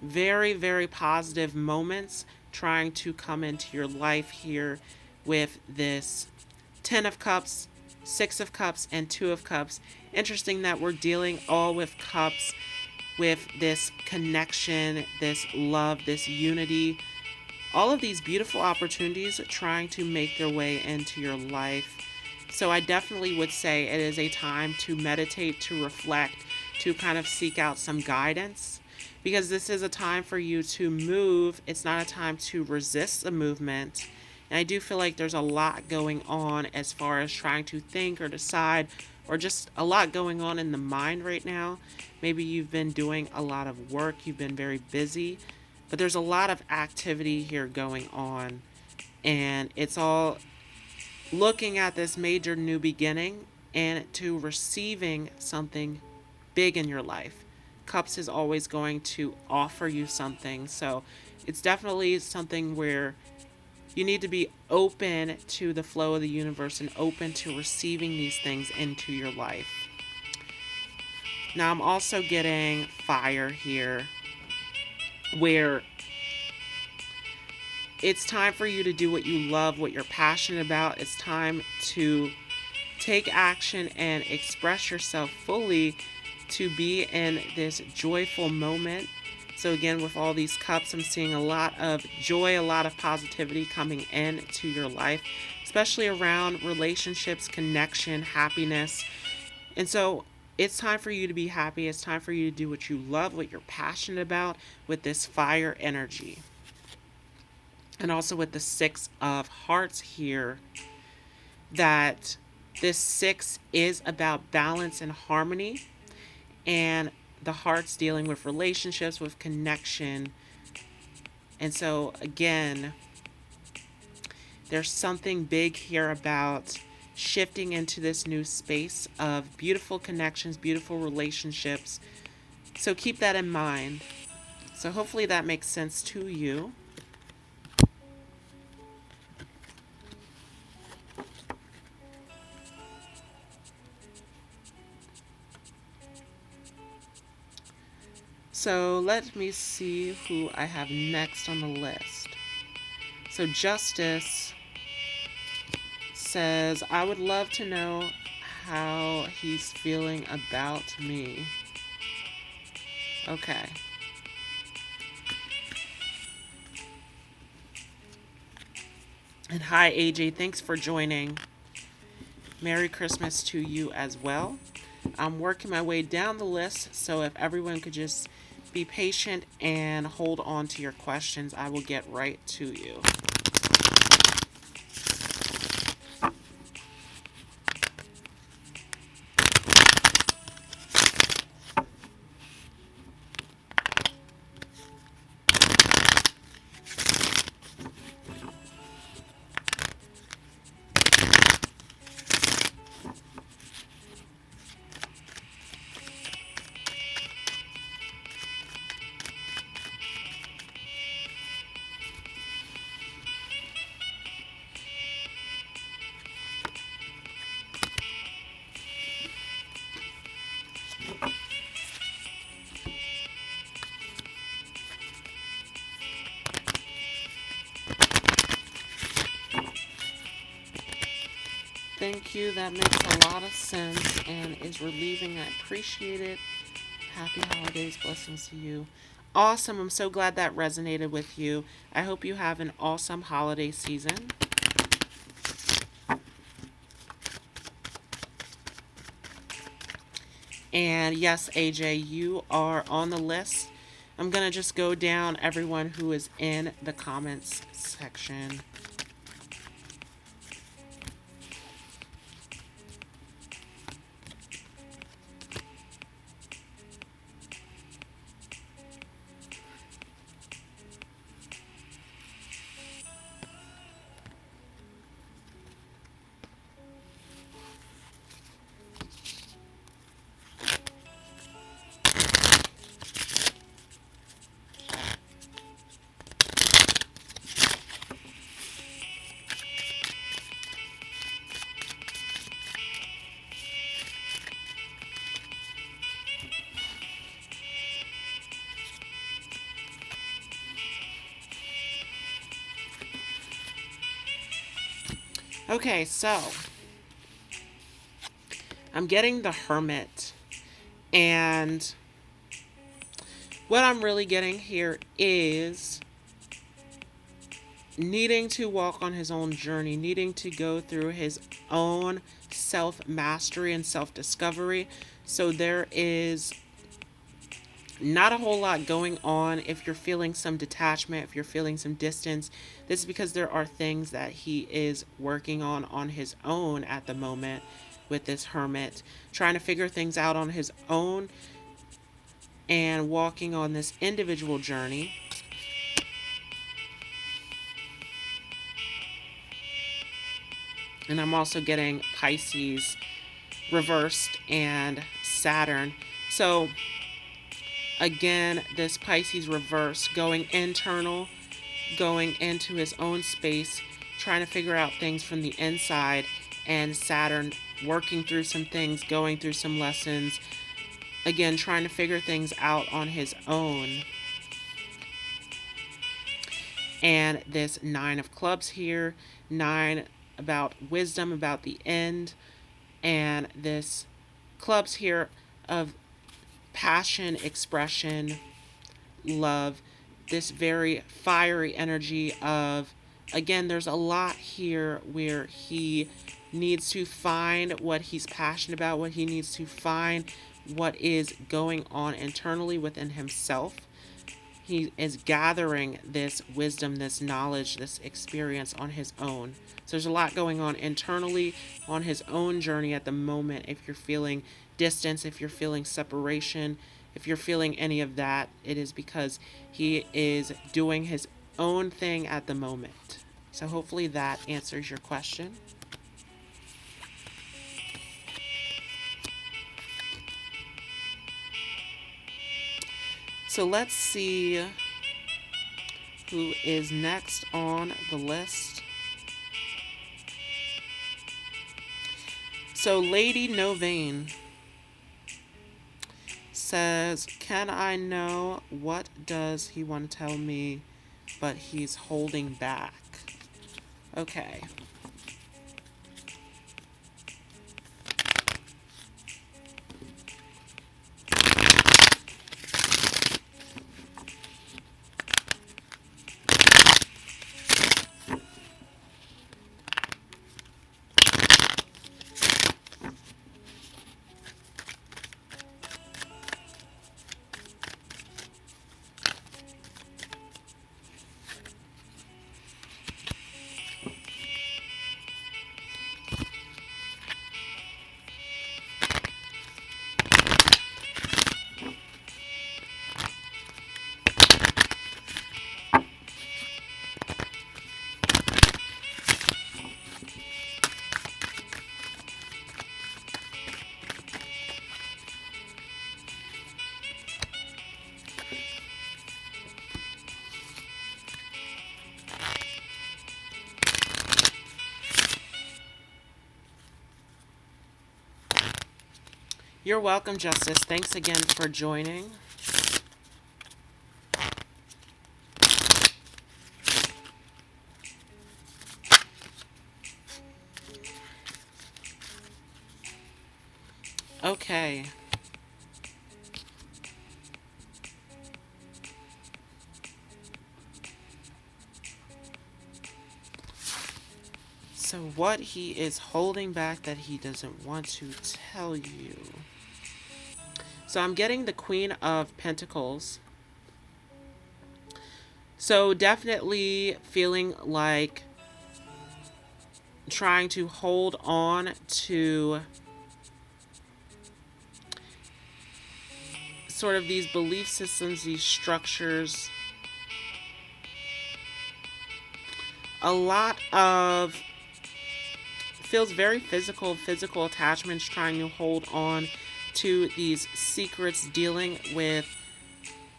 very, very positive moments trying to come into your life here with this 10 of Cups, 6 of Cups, and 2 of Cups. Interesting that we're dealing all with Cups, with this connection, this love, this unity. All of these beautiful opportunities trying to make their way into your life. So I definitely would say it is a time to meditate, to reflect, to kind of seek out some guidance, because this is a time for you to move. It's not a time to resist the movement. And I do feel like there's a lot going on as far as trying to think or decide or just a lot going on in the mind right now. Maybe you've been doing a lot of work, you've been very busy, but there's a lot of activity here going on, and it's all looking at this major new beginning and to receiving something big in your life. Cups is always going to offer you something, so it's definitely something where you need to be open to the flow of the universe and open to receiving these things into your life. Now, I'm also getting fire here, where it's time for you to do what you love, what you're passionate about. It's time to take action and express yourself fully, to be in this joyful moment. So again, with all these cups, I'm seeing a lot of joy, a lot of positivity coming into your life, especially around relationships, connection, happiness. And so it's time for you to be happy. It's time for you to do what you love, what you're passionate about with this fire energy. And also with the Six of Hearts here, that this six is about balance and harmony, and the heart's dealing with relationships, with connection. And so again, there's something big here about shifting into this new space of beautiful connections, beautiful relationships. So keep that in mind. So hopefully that makes sense to you. So let me see who I have next on the list. So Justice says, I would love to know how he's feeling about me. Okay. And hi, AJ. Thanks for joining. Merry Christmas to you as well. I'm working my way down the list, so if everyone could just be patient and hold on to your questions, I will get right to you. Thank you. That makes a lot of sense and is relieving. I appreciate it. Happy holidays. Blessings to you. Awesome. I'm so glad that resonated with you. I hope you have an awesome holiday season. And yes, AJ, you are on the list. I'm going to just go down everyone who is in the comments section. Okay, so I'm getting the Hermit, and what I'm really getting here is needing to walk on his own journey, needing to go through his own self-mastery and self-discovery. So there is not a whole lot going on. If you're feeling some detachment, if you're feeling some distance, this is because there are things that he is working on his own at the moment, with this hermit, trying to figure things out on his own and walking on this individual journey. And I'm also getting Pisces reversed and Saturn. So again, this Pisces reverse, going internal, going into his own space, trying to figure out things from the inside, and Saturn working through some things, going through some lessons, again, trying to figure things out on his own. And this 9 of clubs here, 9 about wisdom, about the end, and this clubs here of passion, expression, love, this very fiery energy of, again, there's a lot here where he needs to find what he's passionate about, what he needs to find, what is going on internally within himself. He is gathering this wisdom, this knowledge, this experience on his own. So there's a lot going on internally on his own journey at the moment. If you're feeling distance, if you're feeling separation, if you're feeling any of that, it is because he is doing his own thing at the moment. So hopefully that answers your question. So let's see who is next on the list. So Lady Novain says, can I know what does he want to tell me, but he's holding back? Okay. You're welcome, Justice. Thanks again for joining. Okay. So what he is holding back that he doesn't want to tell you. So I'm getting the Queen of Pentacles. So definitely feeling like trying to hold on to sort of these belief systems, these structures. A lot of, feels very physical attachments, trying to hold on to these secrets, dealing with,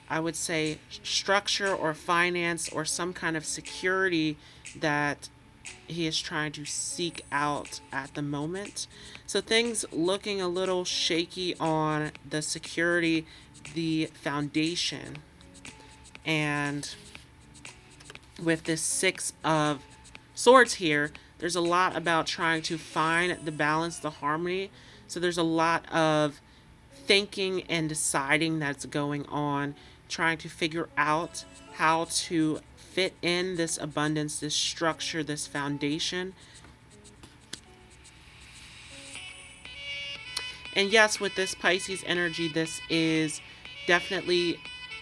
I would say, structure or finance or some kind of security that he is trying to seek out at the moment. So things looking a little shaky on the security, the foundation. And with this 6 of Swords here, there's a lot about trying to find the balance, the harmony. So there's a lot of thinking and deciding that's going on, trying to figure out how to fit in this abundance, this structure, this foundation. And yes, with this Pisces energy, this is definitely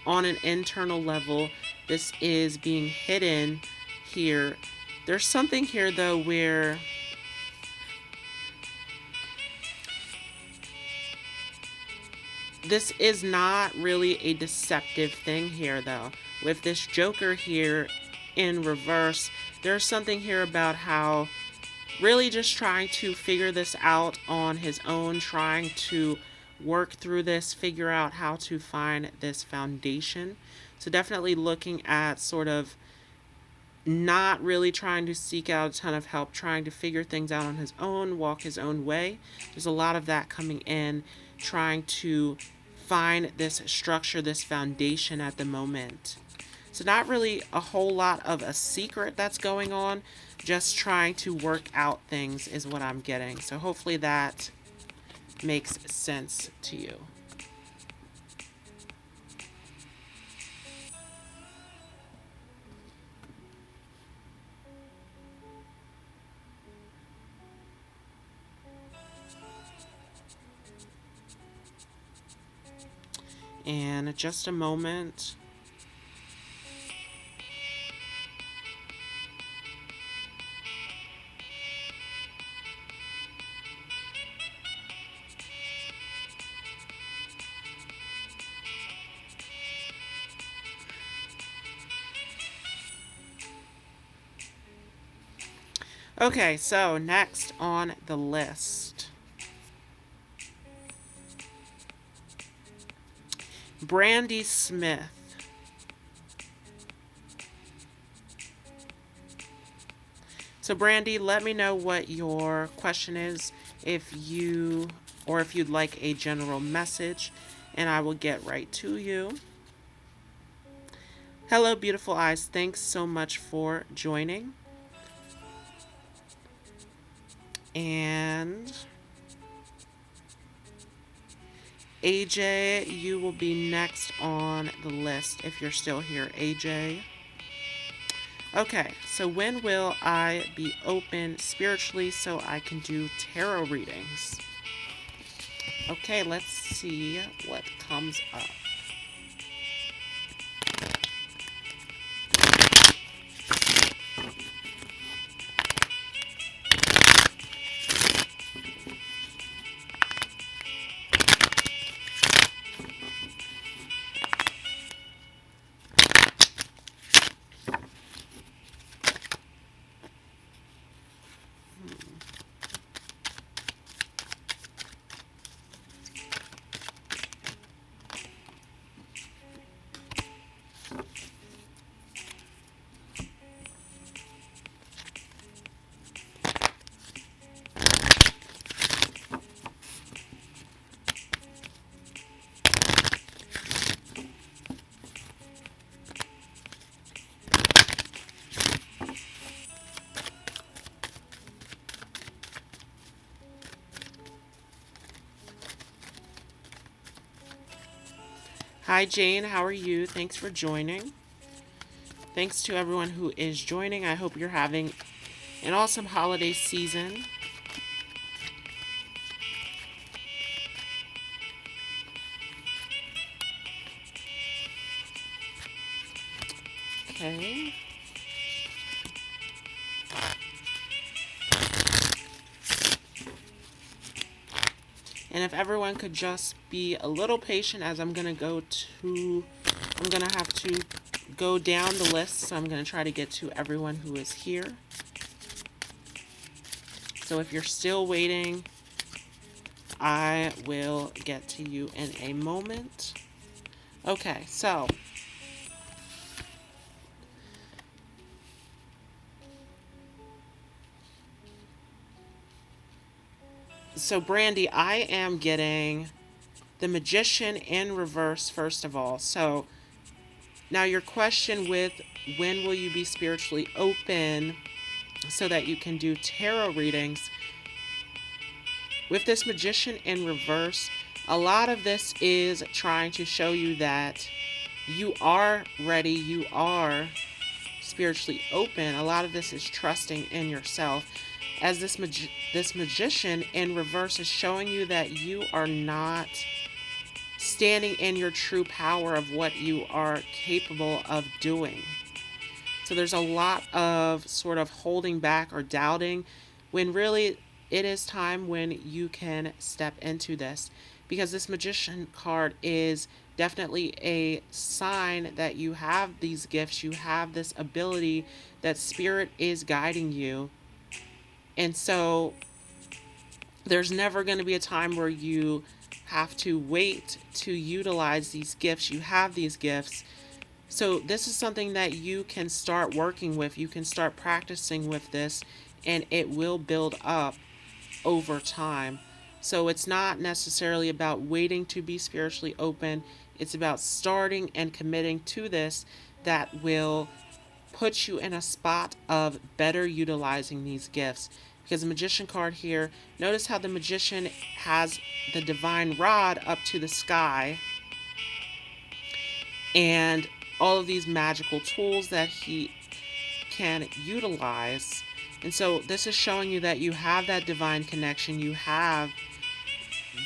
on an internal level. This is being hidden here. There's something here, though, where This is not really a deceptive thing here, though. With this Joker here in reverse, there's something here about how really just trying to figure this out on his own, trying to work through this, figure out how to find this foundation. So definitely looking at sort of not really trying to seek out a ton of help, trying to figure things out on his own, walk his own way. There's a lot of that coming in, trying to find this structure, this foundation at the moment. So not really a whole lot of a secret that's going on, just trying to work out things is what I'm getting. So hopefully that makes sense to you. And just a moment. Okay, so next on the list, Brandy Smith. So Brandy, let me know what your question is, if you'd like a general message, and I will get right to you. Hello, beautiful eyes. Thanks so much for joining. And AJ, you will be next on the list if you're still here, AJ. Okay, so when will I be open spiritually so I can do tarot readings? Okay, let's see what comes up. Hi Jane, how are you? Thanks for joining. Thanks to everyone who is joining. I hope you're having an awesome holiday season. Okay. And if everyone could just be a little patient, as I'm going to have to go down the list. So I'm going to try to get to everyone who is here. So if you're still waiting, I will get to you in a moment. Okay, so Brandy, I am getting the Magician in reverse, first of all. So now your question with when will you be spiritually open so that you can do tarot readings, with this Magician in reverse, a lot of this is trying to show you that you are ready, you are spiritually open. A lot of this is trusting in yourself, as this Magician in reverse is showing you that you are not standing in your true power of what you are capable of doing. So there's a lot of sort of holding back or doubting, when really it is time when you can step into this, because this Magician card is definitely a sign that you have these gifts, you have this ability, that spirit is guiding you. And so there's never going to be a time where you have to wait to utilize these gifts. You have these gifts. So this is something that you can start working with. You can start practicing with this, and it will build up over time. So it's not necessarily about waiting to be spiritually open. It's about starting and committing to this that will put you in a spot of better utilizing these gifts. Because the Magician card here, notice how the Magician has the divine rod up to the sky and all of these magical tools that he can utilize. And so this is showing you that you have that divine connection, you have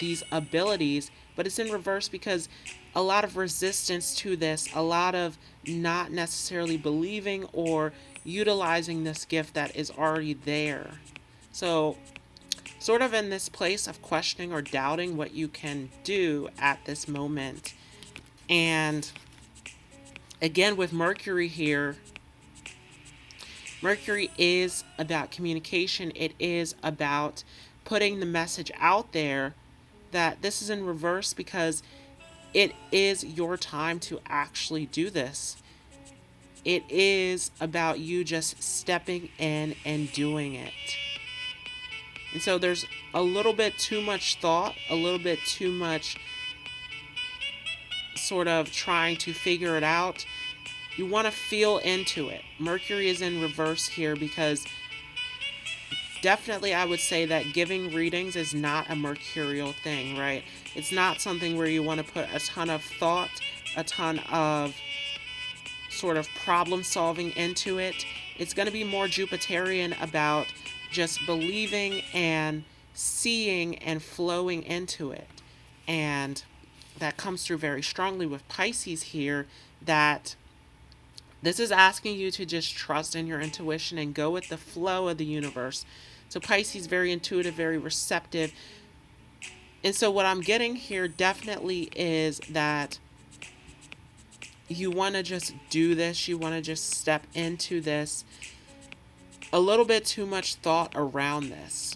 these abilities, but it's in reverse because a lot of resistance to this, a lot of not necessarily believing or utilizing this gift that is already there. So, sort of in this place of questioning or doubting what you can do at this moment. And again, with Mercury here, Mercury is about communication. It is about putting the message out there that this is in reverse because it is your time to actually do this. It is about you just stepping in and doing it. And so there's a little bit too much thought, a little bit too much sort of trying to figure it out. You want to feel into it. Mercury is in reverse here because definitely I would say that giving readings is not a mercurial thing, right? It's not something where you want to put a ton of thought, a ton of sort of problem solving into it. It's going to be more Jupiterian about just believing and seeing and flowing into it. And that comes through very strongly with Pisces here, that this is asking you to just trust in your intuition and go with the flow of the universe. So Pisces, very intuitive, very receptive. And so what I'm getting here definitely is that you want to just do this. You want to just step into this. A little bit too much thought around this.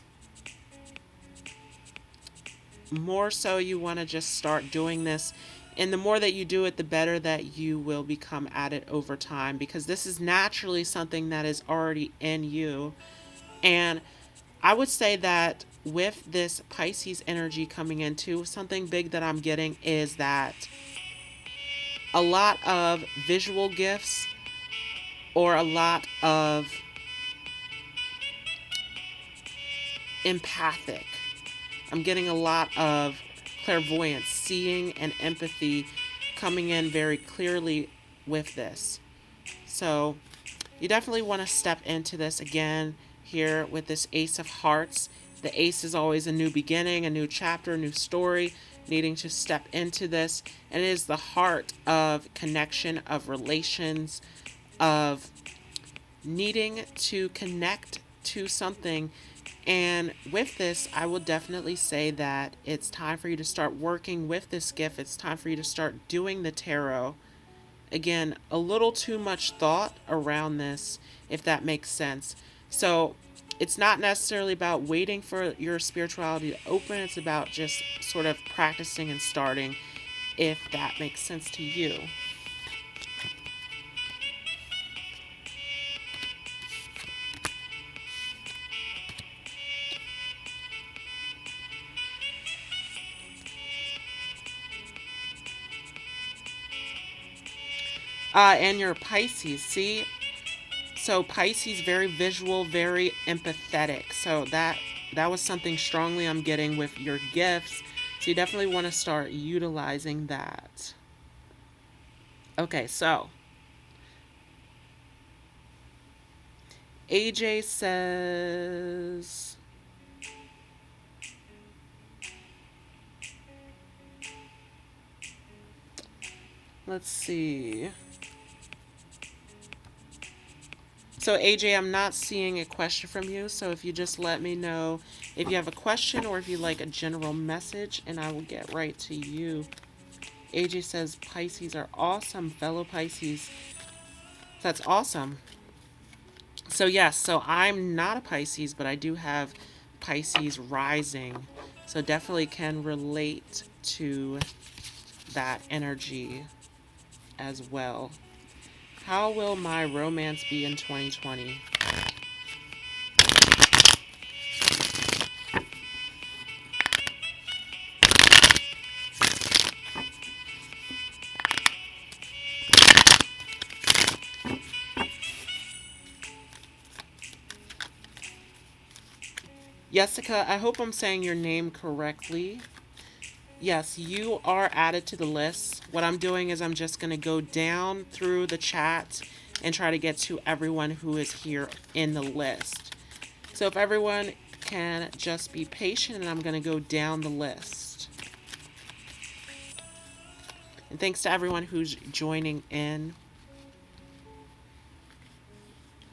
More so you want to just start doing this. And the more that you do it, the better that you will become at it over time, because this is naturally something that is already in you. And I would say that with this Pisces energy coming into, something big that I'm getting is that a lot of visual gifts or a lot of empathic. I'm getting a lot of clairvoyance, seeing, and empathy coming in very clearly with this. So you definitely want to step into this again here with this Ace of Hearts. The Ace is always a new beginning, a new chapter, a new story, needing to step into this. And it is the heart of connection, of relations, of needing to connect to something. And with this, I will definitely say that it's time for you to start working with this gift. It's time for you to start doing the tarot. Again, a little too much thought around this, if that makes sense. So it's not necessarily about waiting for your spirituality to open. It's about just sort of practicing and starting, if that makes sense to you. And your Pisces, see? So Pisces, very visual, very empathetic. So that was something strongly I'm getting with your gifts. So you definitely want to start utilizing that. Okay, so AJ says, let's see. So AJ, I'm not seeing a question from you. So if you just let me know if you have a question or if you like a general message, and I will get right to you. AJ says Pisces are awesome, fellow Pisces. That's awesome. So yes, so I'm not a Pisces, but I do have Pisces rising. So definitely can relate to that energy as well. How will my romance be in 2020? Jessica, I hope I'm saying your name correctly. Yes, you are added to the list. What I'm doing is I'm just going to go down through the chat and try to get to everyone who is here in the list. So if everyone can just be patient, and I'm going to go down the list. And thanks to everyone who's joining in.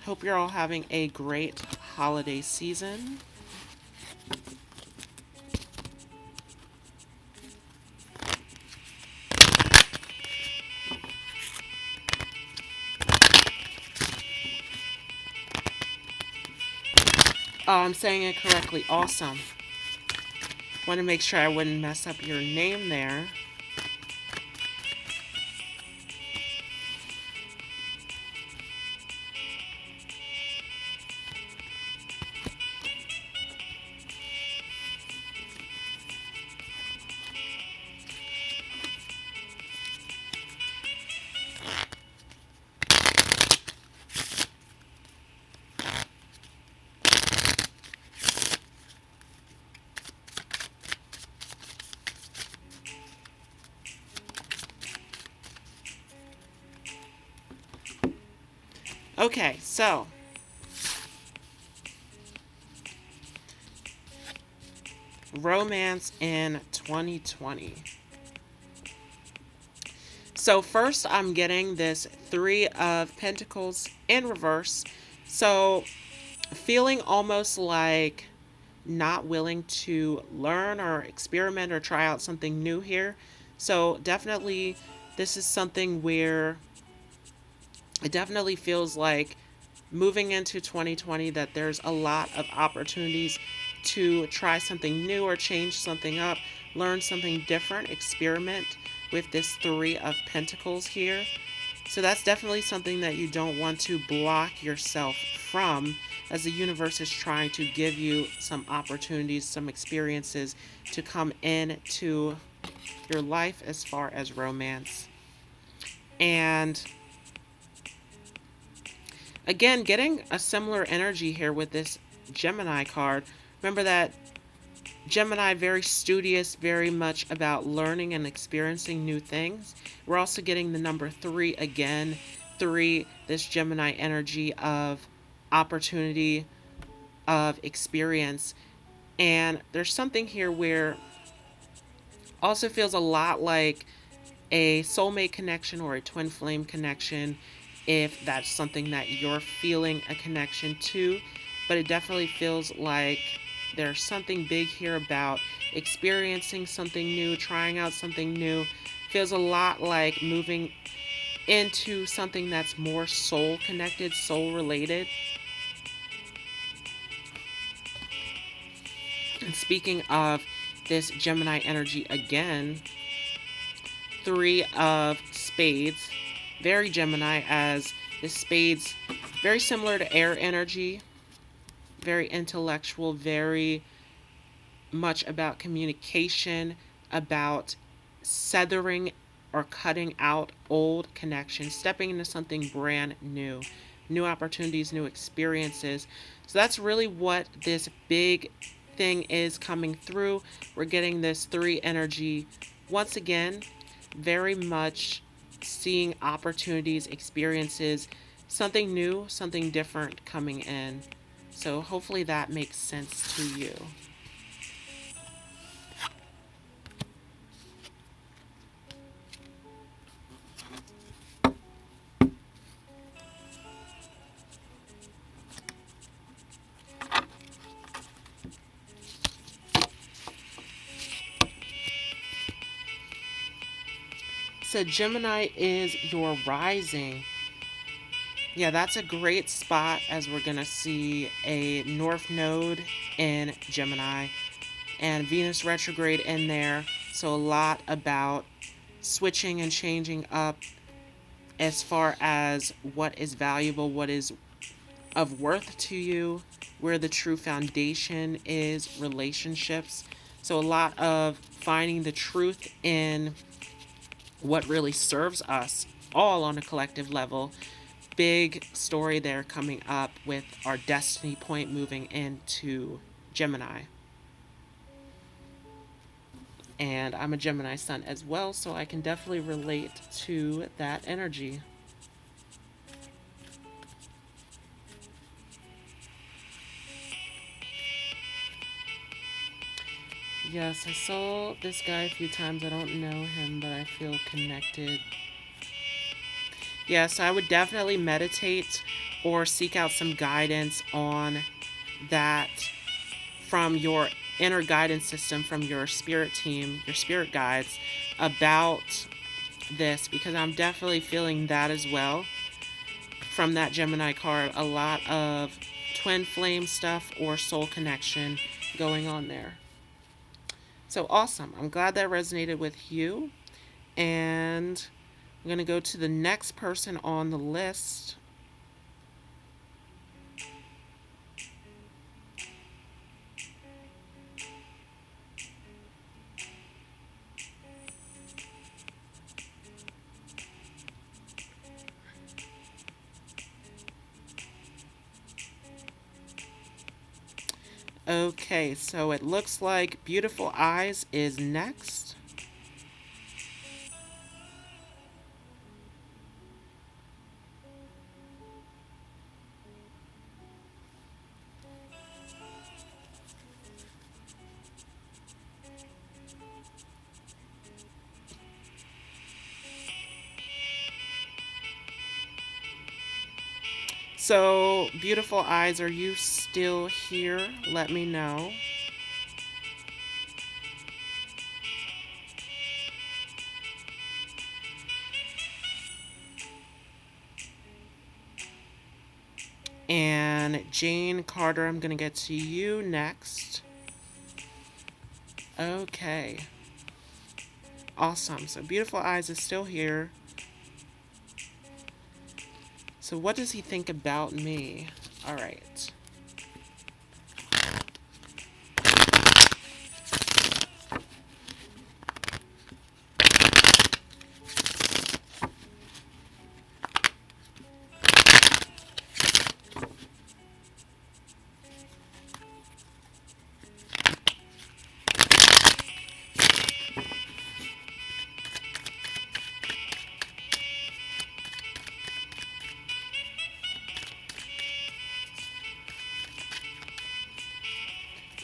Hope you're all having a great holiday season. Oh, I'm saying it correctly. Awesome. Want to make sure I wouldn't mess up your name there. Okay, so romance in 2020. So first I'm getting this Three of Pentacles in reverse. So feeling almost like not willing to learn or experiment or try out something new here. So definitely this is something where it definitely feels like moving into 2020 that there's a lot of opportunities to try something new or change something up, learn something different, experiment with this Three of Pentacles here. So that's definitely something that you don't want to block yourself from, as the universe is trying to give you some opportunities, some experiences to come into your life as far as romance. And again, getting a similar energy here with this Gemini card. Remember that Gemini, very studious, very much about learning and experiencing new things. We're also getting the number 3 again. 3, this Gemini energy of opportunity, of experience. And there's something here where also feels a lot like a soulmate connection or a twin flame connection, if that's something that you're feeling a connection to. But it definitely feels like there's something big here about experiencing something new, trying out something new. Feels a lot like moving into something that's more soul connected, soul related. And speaking of this Gemini energy again, 3 of Spades, very Gemini, as the Spades, very similar to air energy, very intellectual, very much about communication, about severing or cutting out old connections, stepping into something brand new, new opportunities, new experiences. So that's really what this big thing is coming through. We're getting this 3 energy once again, very much seeing opportunities, experiences, something new, something different coming in. So hopefully that makes sense to you. said Gemini is your rising. Yeah, that's a great spot as we're going to see a North Node in Gemini and Venus retrograde in there. So a lot about switching and changing up as far as what is valuable, what is of worth to you, where the true foundation is, relationships. So a lot of finding the truth in what really serves us all on a collective level. Big story there coming up with our destiny point moving into Gemini. And I'm a Gemini sun as well, so I can definitely relate to that energy. Yes, I saw this guy a few times. I don't know him, but I feel connected. Yes, I would definitely meditate or seek out some guidance on that from your inner guidance system, from your spirit team, your spirit guides, about this, because I'm definitely feeling that as well from that Gemini card. A lot of twin flame stuff or soul connection going on there. So awesome. I'm glad that resonated with you. And I'm going to go to the next person on the list. Okay, so it looks like Beautiful Eyes is next. So, Beautiful Eyes, are you still here? Let me know. And Jane Carter, I'm going to get to you next. Okay. Awesome. So Beautiful Eyes is still here. So what does he think about me? All right.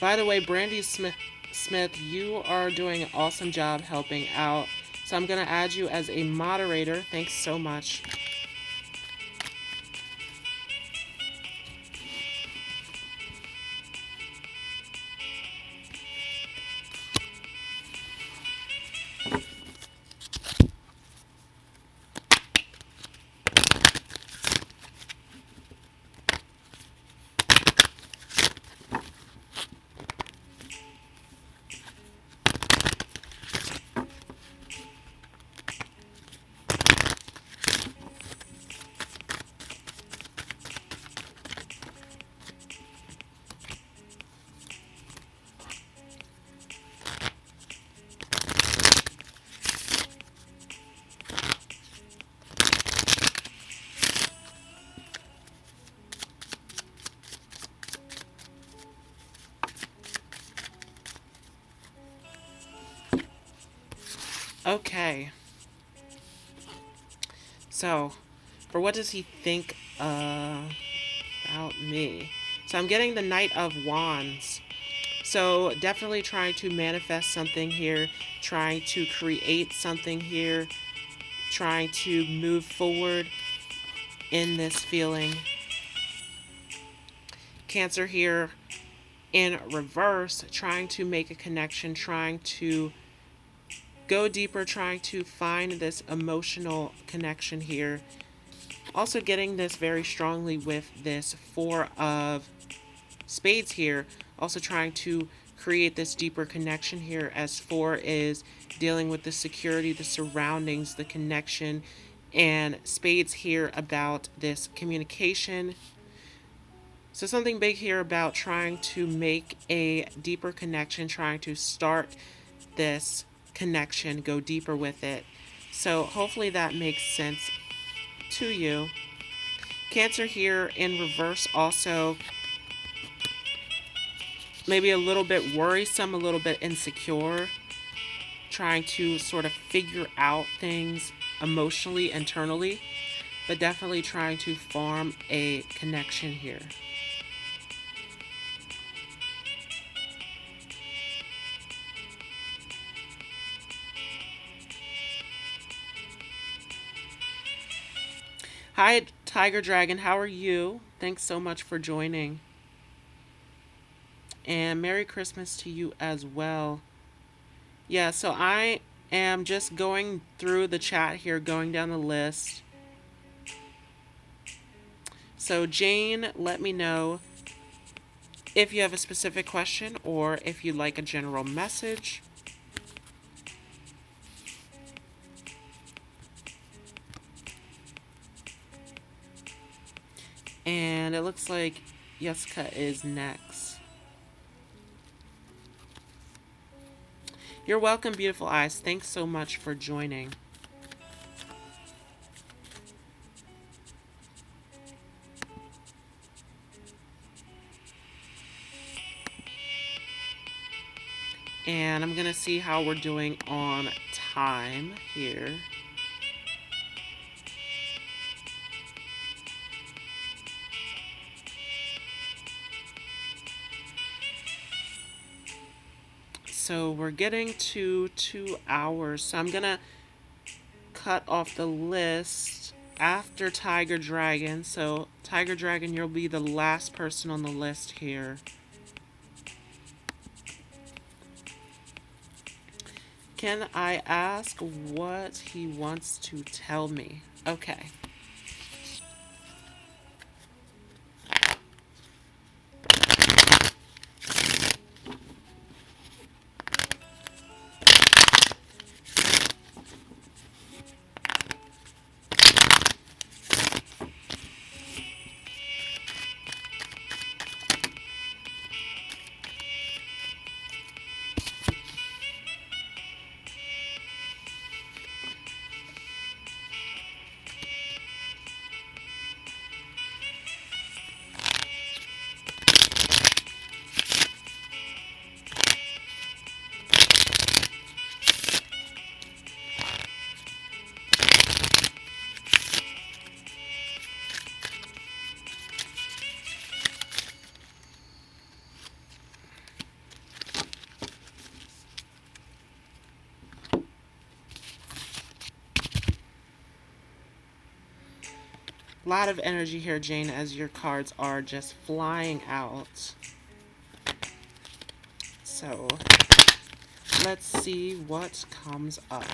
By the way, Brandy Smith, you are doing an awesome job helping out. So I'm going to add you as a moderator. Thanks so much. Okay. So, for what does he think about me? So I'm getting the Knight of Wands. So definitely trying to manifest something here, trying to create something here, trying to move forward in this feeling. Cancer here in reverse, trying to make a connection, trying to go deeper, trying to find this emotional connection here. Also getting this very strongly with this Four of Spades here. Also trying to create this deeper connection here, as Four is dealing with the security, the surroundings, the connection, and Spades here about this communication. So something big here about trying to make a deeper connection, trying to start this connection, go deeper with it. So hopefully that makes sense to you. Cancer here in reverse, also maybe a little bit worrisome, a little bit insecure, trying to sort of figure out things emotionally, internally, but definitely trying to form a connection here. Hi, Tiger Dragon. How are you? Thanks so much for joining. And Merry Christmas to you as well. Yeah, so I am just going through the chat here, going down the list. So Jane, let me know if you have a specific question or if you'd like a general message. And it looks like Jessica is next. You're welcome, beautiful eyes. Thanks so much for joining. And I'm going to see how we're doing on time here. So we're getting to 2 hours. So I'm going to cut off the list after Tiger Dragon. So Tiger Dragon, you'll be the last person on the list here. Can I ask what he wants to tell me? Okay. A lot of energy here, Jane, as your cards are just flying out. So let's see what comes up.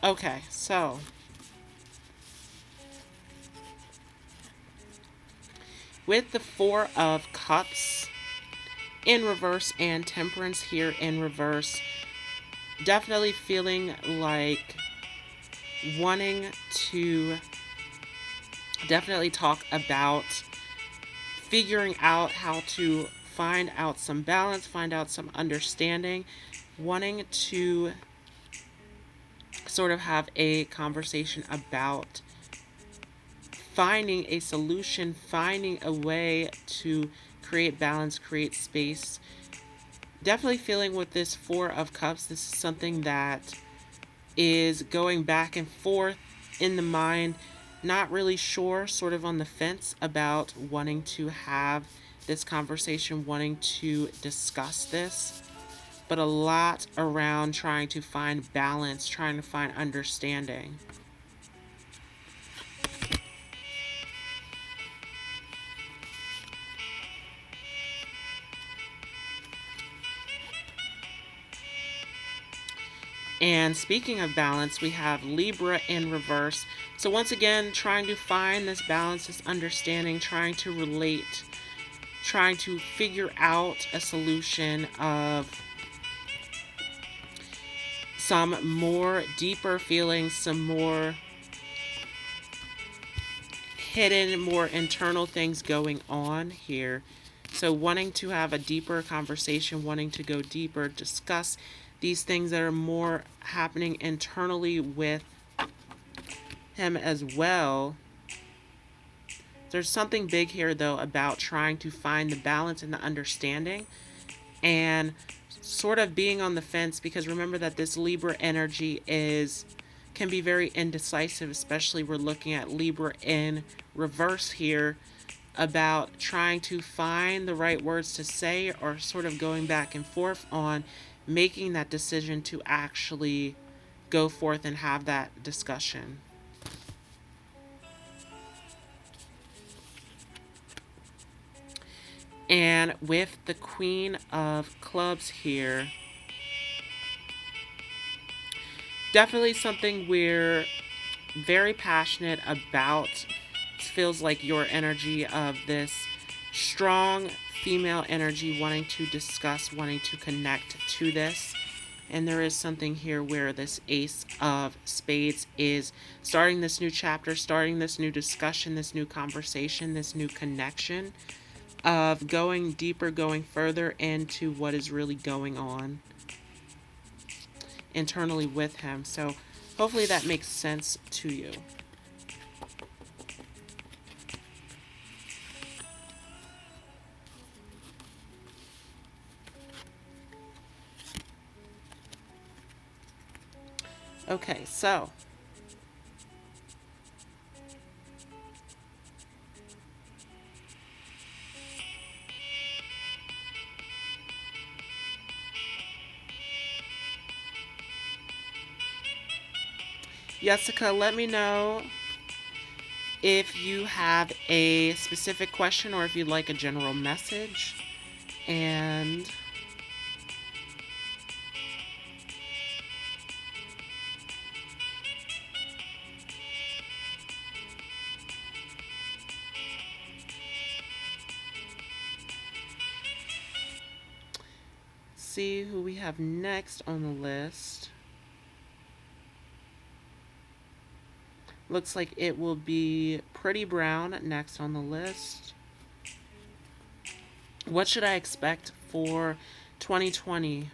Okay, so with the Four of Cups in reverse and Temperance here in reverse, definitely feeling like wanting to definitely talk about figuring out how to find out some balance, find out some understanding, wanting to sort of have a conversation about finding a solution, finding a way to create balance, create space. Definitely feeling with this Four of Cups, this is something that is going back and forth in the mind, not really sure, sort of on the fence about wanting to have this conversation, wanting to discuss this, but a lot around trying to find balance, trying to find understanding. And speaking of balance, we have Libra in reverse. So once again, trying to find this balance, this understanding, trying to relate, trying to figure out a solution of some more deeper feelings, some more hidden, more internal things going on here. So wanting to have a deeper conversation, wanting to go deeper, discuss these things that are more happening internally with him as well. There's something big here, though, about trying to find the balance and the understanding and sort of being on the fence, because remember that this Libra energy can be very indecisive, especially we're looking at Libra in reverse here, about trying to find the right words to say, or sort of going back and forth on making that decision to actually go forth and have that discussion. And with the Queen of Clubs here, definitely something we're very passionate about. It feels like your energy of this strong female energy, wanting to discuss, wanting to connect to this. And there is something here where this Ace of Spades is starting this new chapter, starting this new discussion, this new conversation, this new connection of going deeper, going further into what is really going on internally with him. So hopefully that makes sense to you. Okay, so Jessica, let me know if you have a specific question or if you'd like a general message. And see who we have next on the list. Looks like it will be Pretty Brown next on the list. What should I expect for 2020?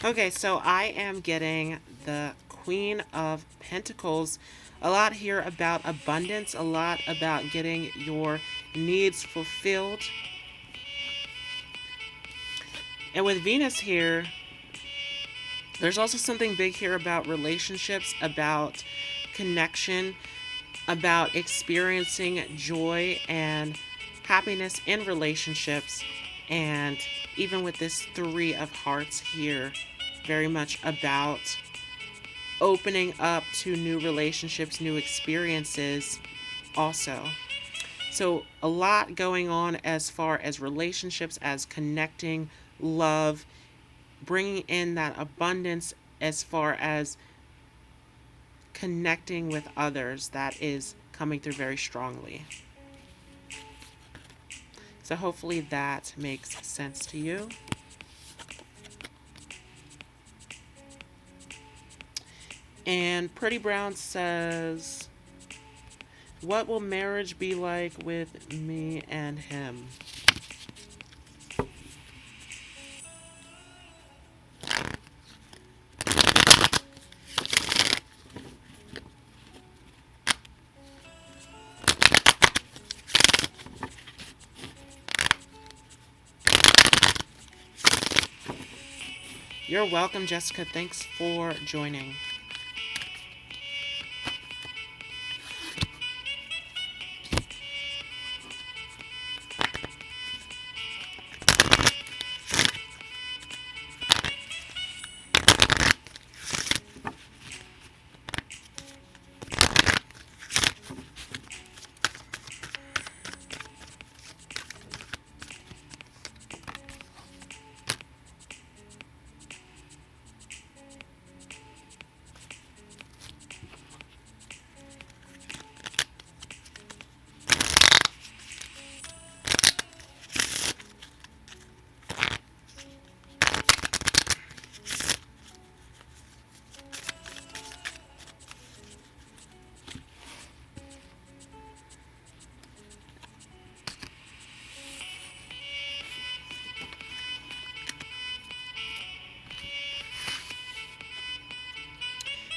Okay, so I am getting the Queen of Pentacles. A lot here about abundance, a lot about getting your needs fulfilled. And with Venus here, There's also something big here about relationships, about connection, about experiencing joy and happiness in relationships. And even with this Three of Hearts here, very much about opening up to new relationships, new experiences also. So a lot going on as far as relationships, as connecting, love, bringing in that abundance as far as connecting with others. That is coming through very strongly. So hopefully that makes sense to you. And Pretty Brown says, what will marriage be like with me and him? You're welcome, Jessica. Thanks for joining.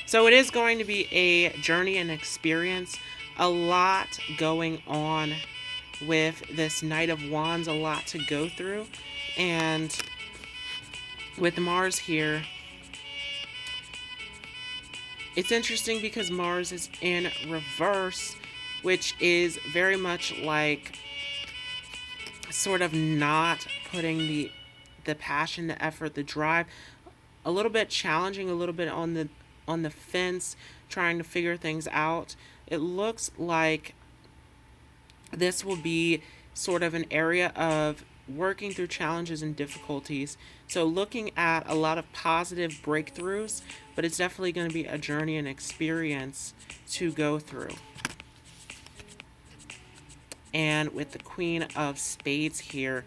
So it is going to be a journey and experience. A lot going on with this Knight of Wands, a lot to go through. And with Mars here, it's interesting because Mars is in reverse, which is very much like sort of not putting the passion, the effort, the drive, a little bit challenging, a little bit on the fence, trying to figure things out. It looks like this will be sort of an area of working through challenges and difficulties. So looking at a lot of positive breakthroughs, but it's definitely going to be a journey and experience to go through. And with the Queen of Spades here,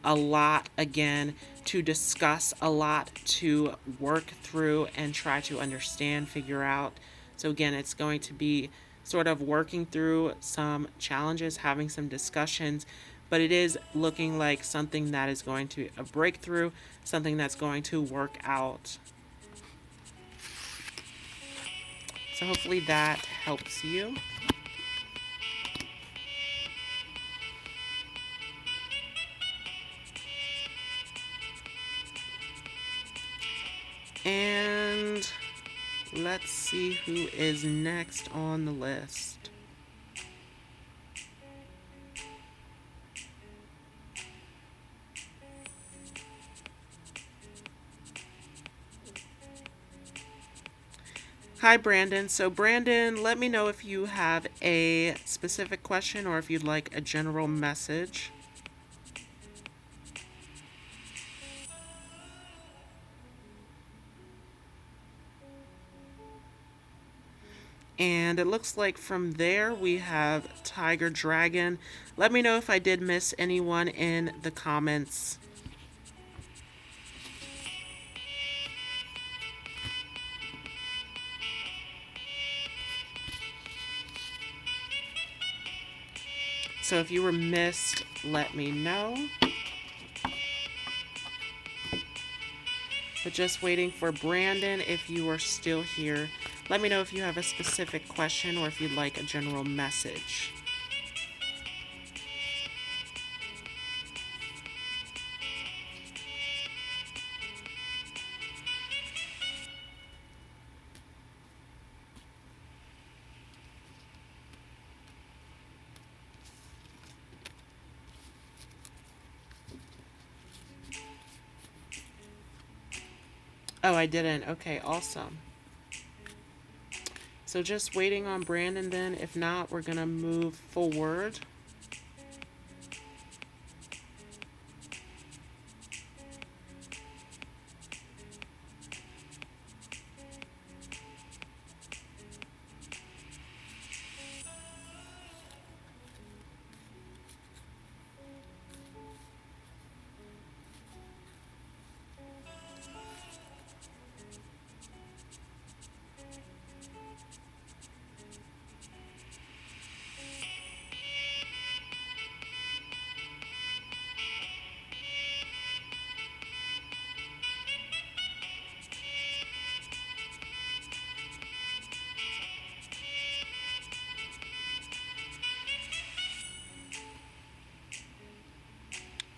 a lot again to discuss, a lot to work through and try to understand, figure out. So again, it's going to be sort of working through some challenges, having some discussions, but it is looking like something that is going to be a breakthrough, something that's going to work out. So hopefully that helps you. And let's see who is next on the list. Hi, Brandon. So, Brandon, let me know if you have a specific question or if you'd like a general message. And it looks like from there we have Tiger Dragon. Let me know if I did miss anyone in the comments. So if you were missed, let me know. But just waiting for Brandon. If you are still here, let me know if you have a specific question or if you'd like a general message. Oh, I didn't. Okay, awesome. So just waiting on Brandon then. If not, we're going to move forward.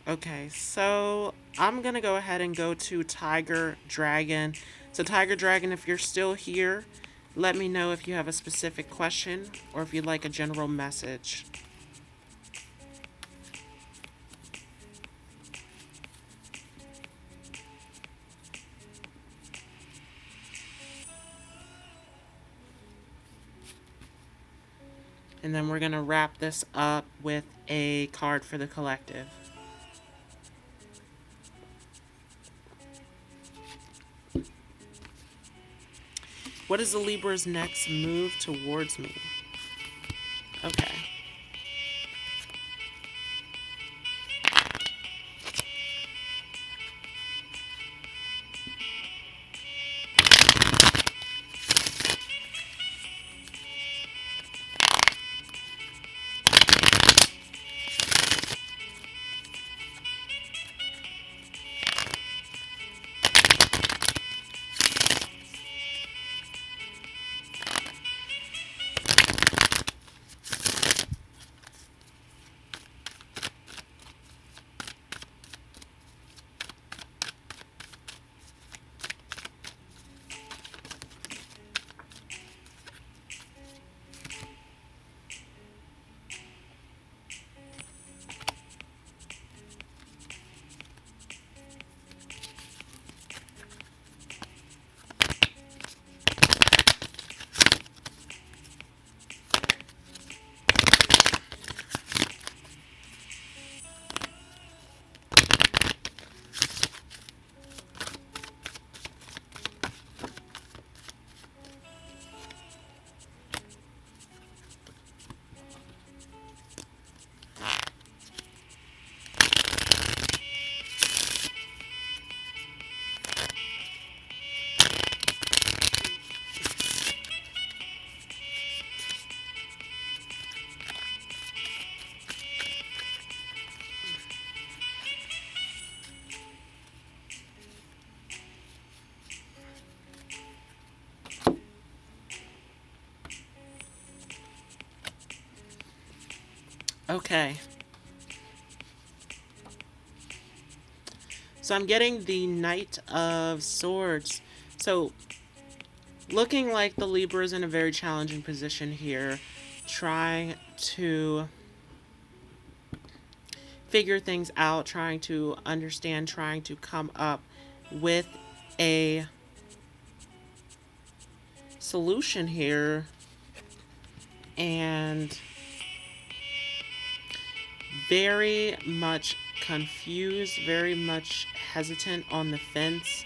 Okay, so I'm going to go ahead and go to Tiger Dragon. So, Tiger Dragon, if you're still here, let me know if you have a specific question or if you'd like a general message. And then we're going to wrap this up with a card for the collective. What is the Libra's next move towards me? Okay. Okay. So I'm getting the Knight of Swords. So looking like the Libra is in a very challenging position here, trying to figure things out, trying to understand, trying to come up with a solution here, and very much confused, very much hesitant on the fence,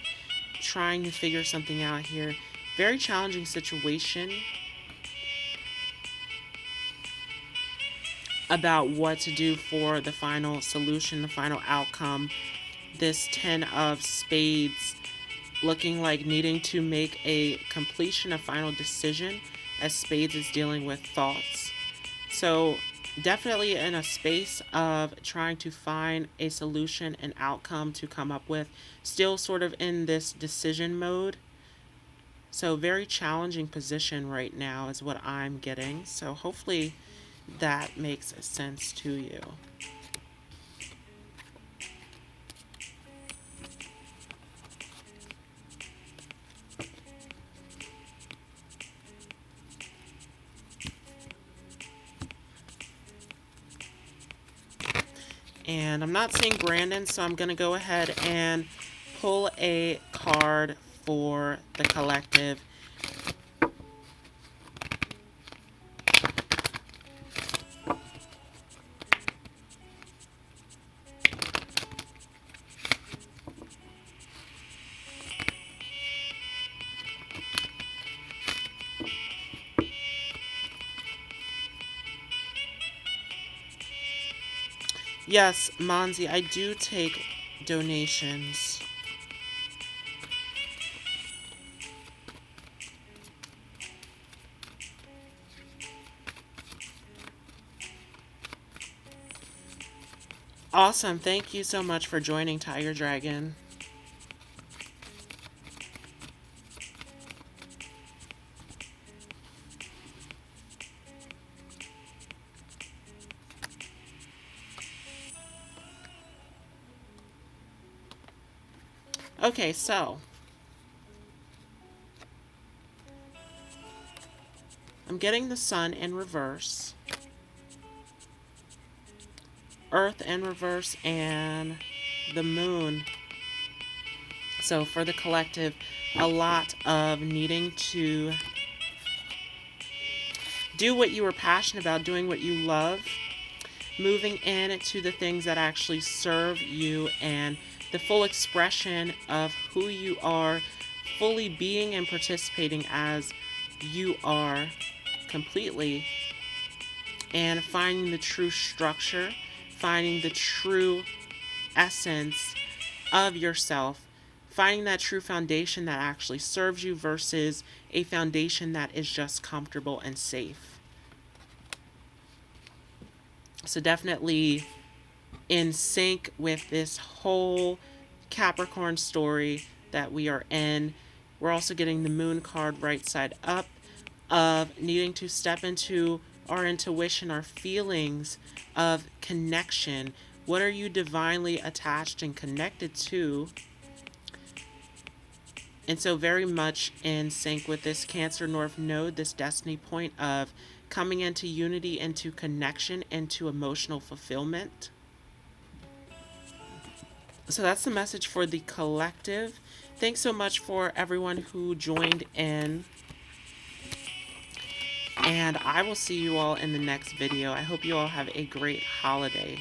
trying to figure something out here. Very challenging situation about what to do for the final solution, the final outcome. This 10 of Spades looking like needing to make a completion, a final decision, as Spades is dealing with thoughts. So definitely in a space of trying to find a solution, an outcome to come up with, still sort of in this decision mode. So very challenging position right now is what I'm getting. So hopefully that makes sense to you. And I'm not seeing Brandon, so I'm going to go ahead and pull a card for the collective. Yes, Monzi, I do take donations. Awesome. Thank you so much for joining, Tiger Dragon. Okay, so I'm getting the sun in reverse, Earth in reverse, and the moon. So for the collective, a lot of needing to do what you were passionate about, doing what you love, moving into the things that actually serve you, and the full expression of who you are, fully being and participating as you are completely, and finding the true structure, finding the true essence of yourself, finding that true foundation that actually serves you versus a foundation that is just comfortable and safe. So definitely in sync with this whole Capricorn story that we are in. We're also getting the moon card right side up of needing to step into our intuition, our feelings of connection. What are you divinely attached and connected to? And so very much in sync with this Cancer North Node, this destiny point of coming into unity, into connection, into emotional fulfillment. So that's the message for the collective. Thanks so much for everyone who joined in. And I will see you all in the next video. I hope you all have a great holiday.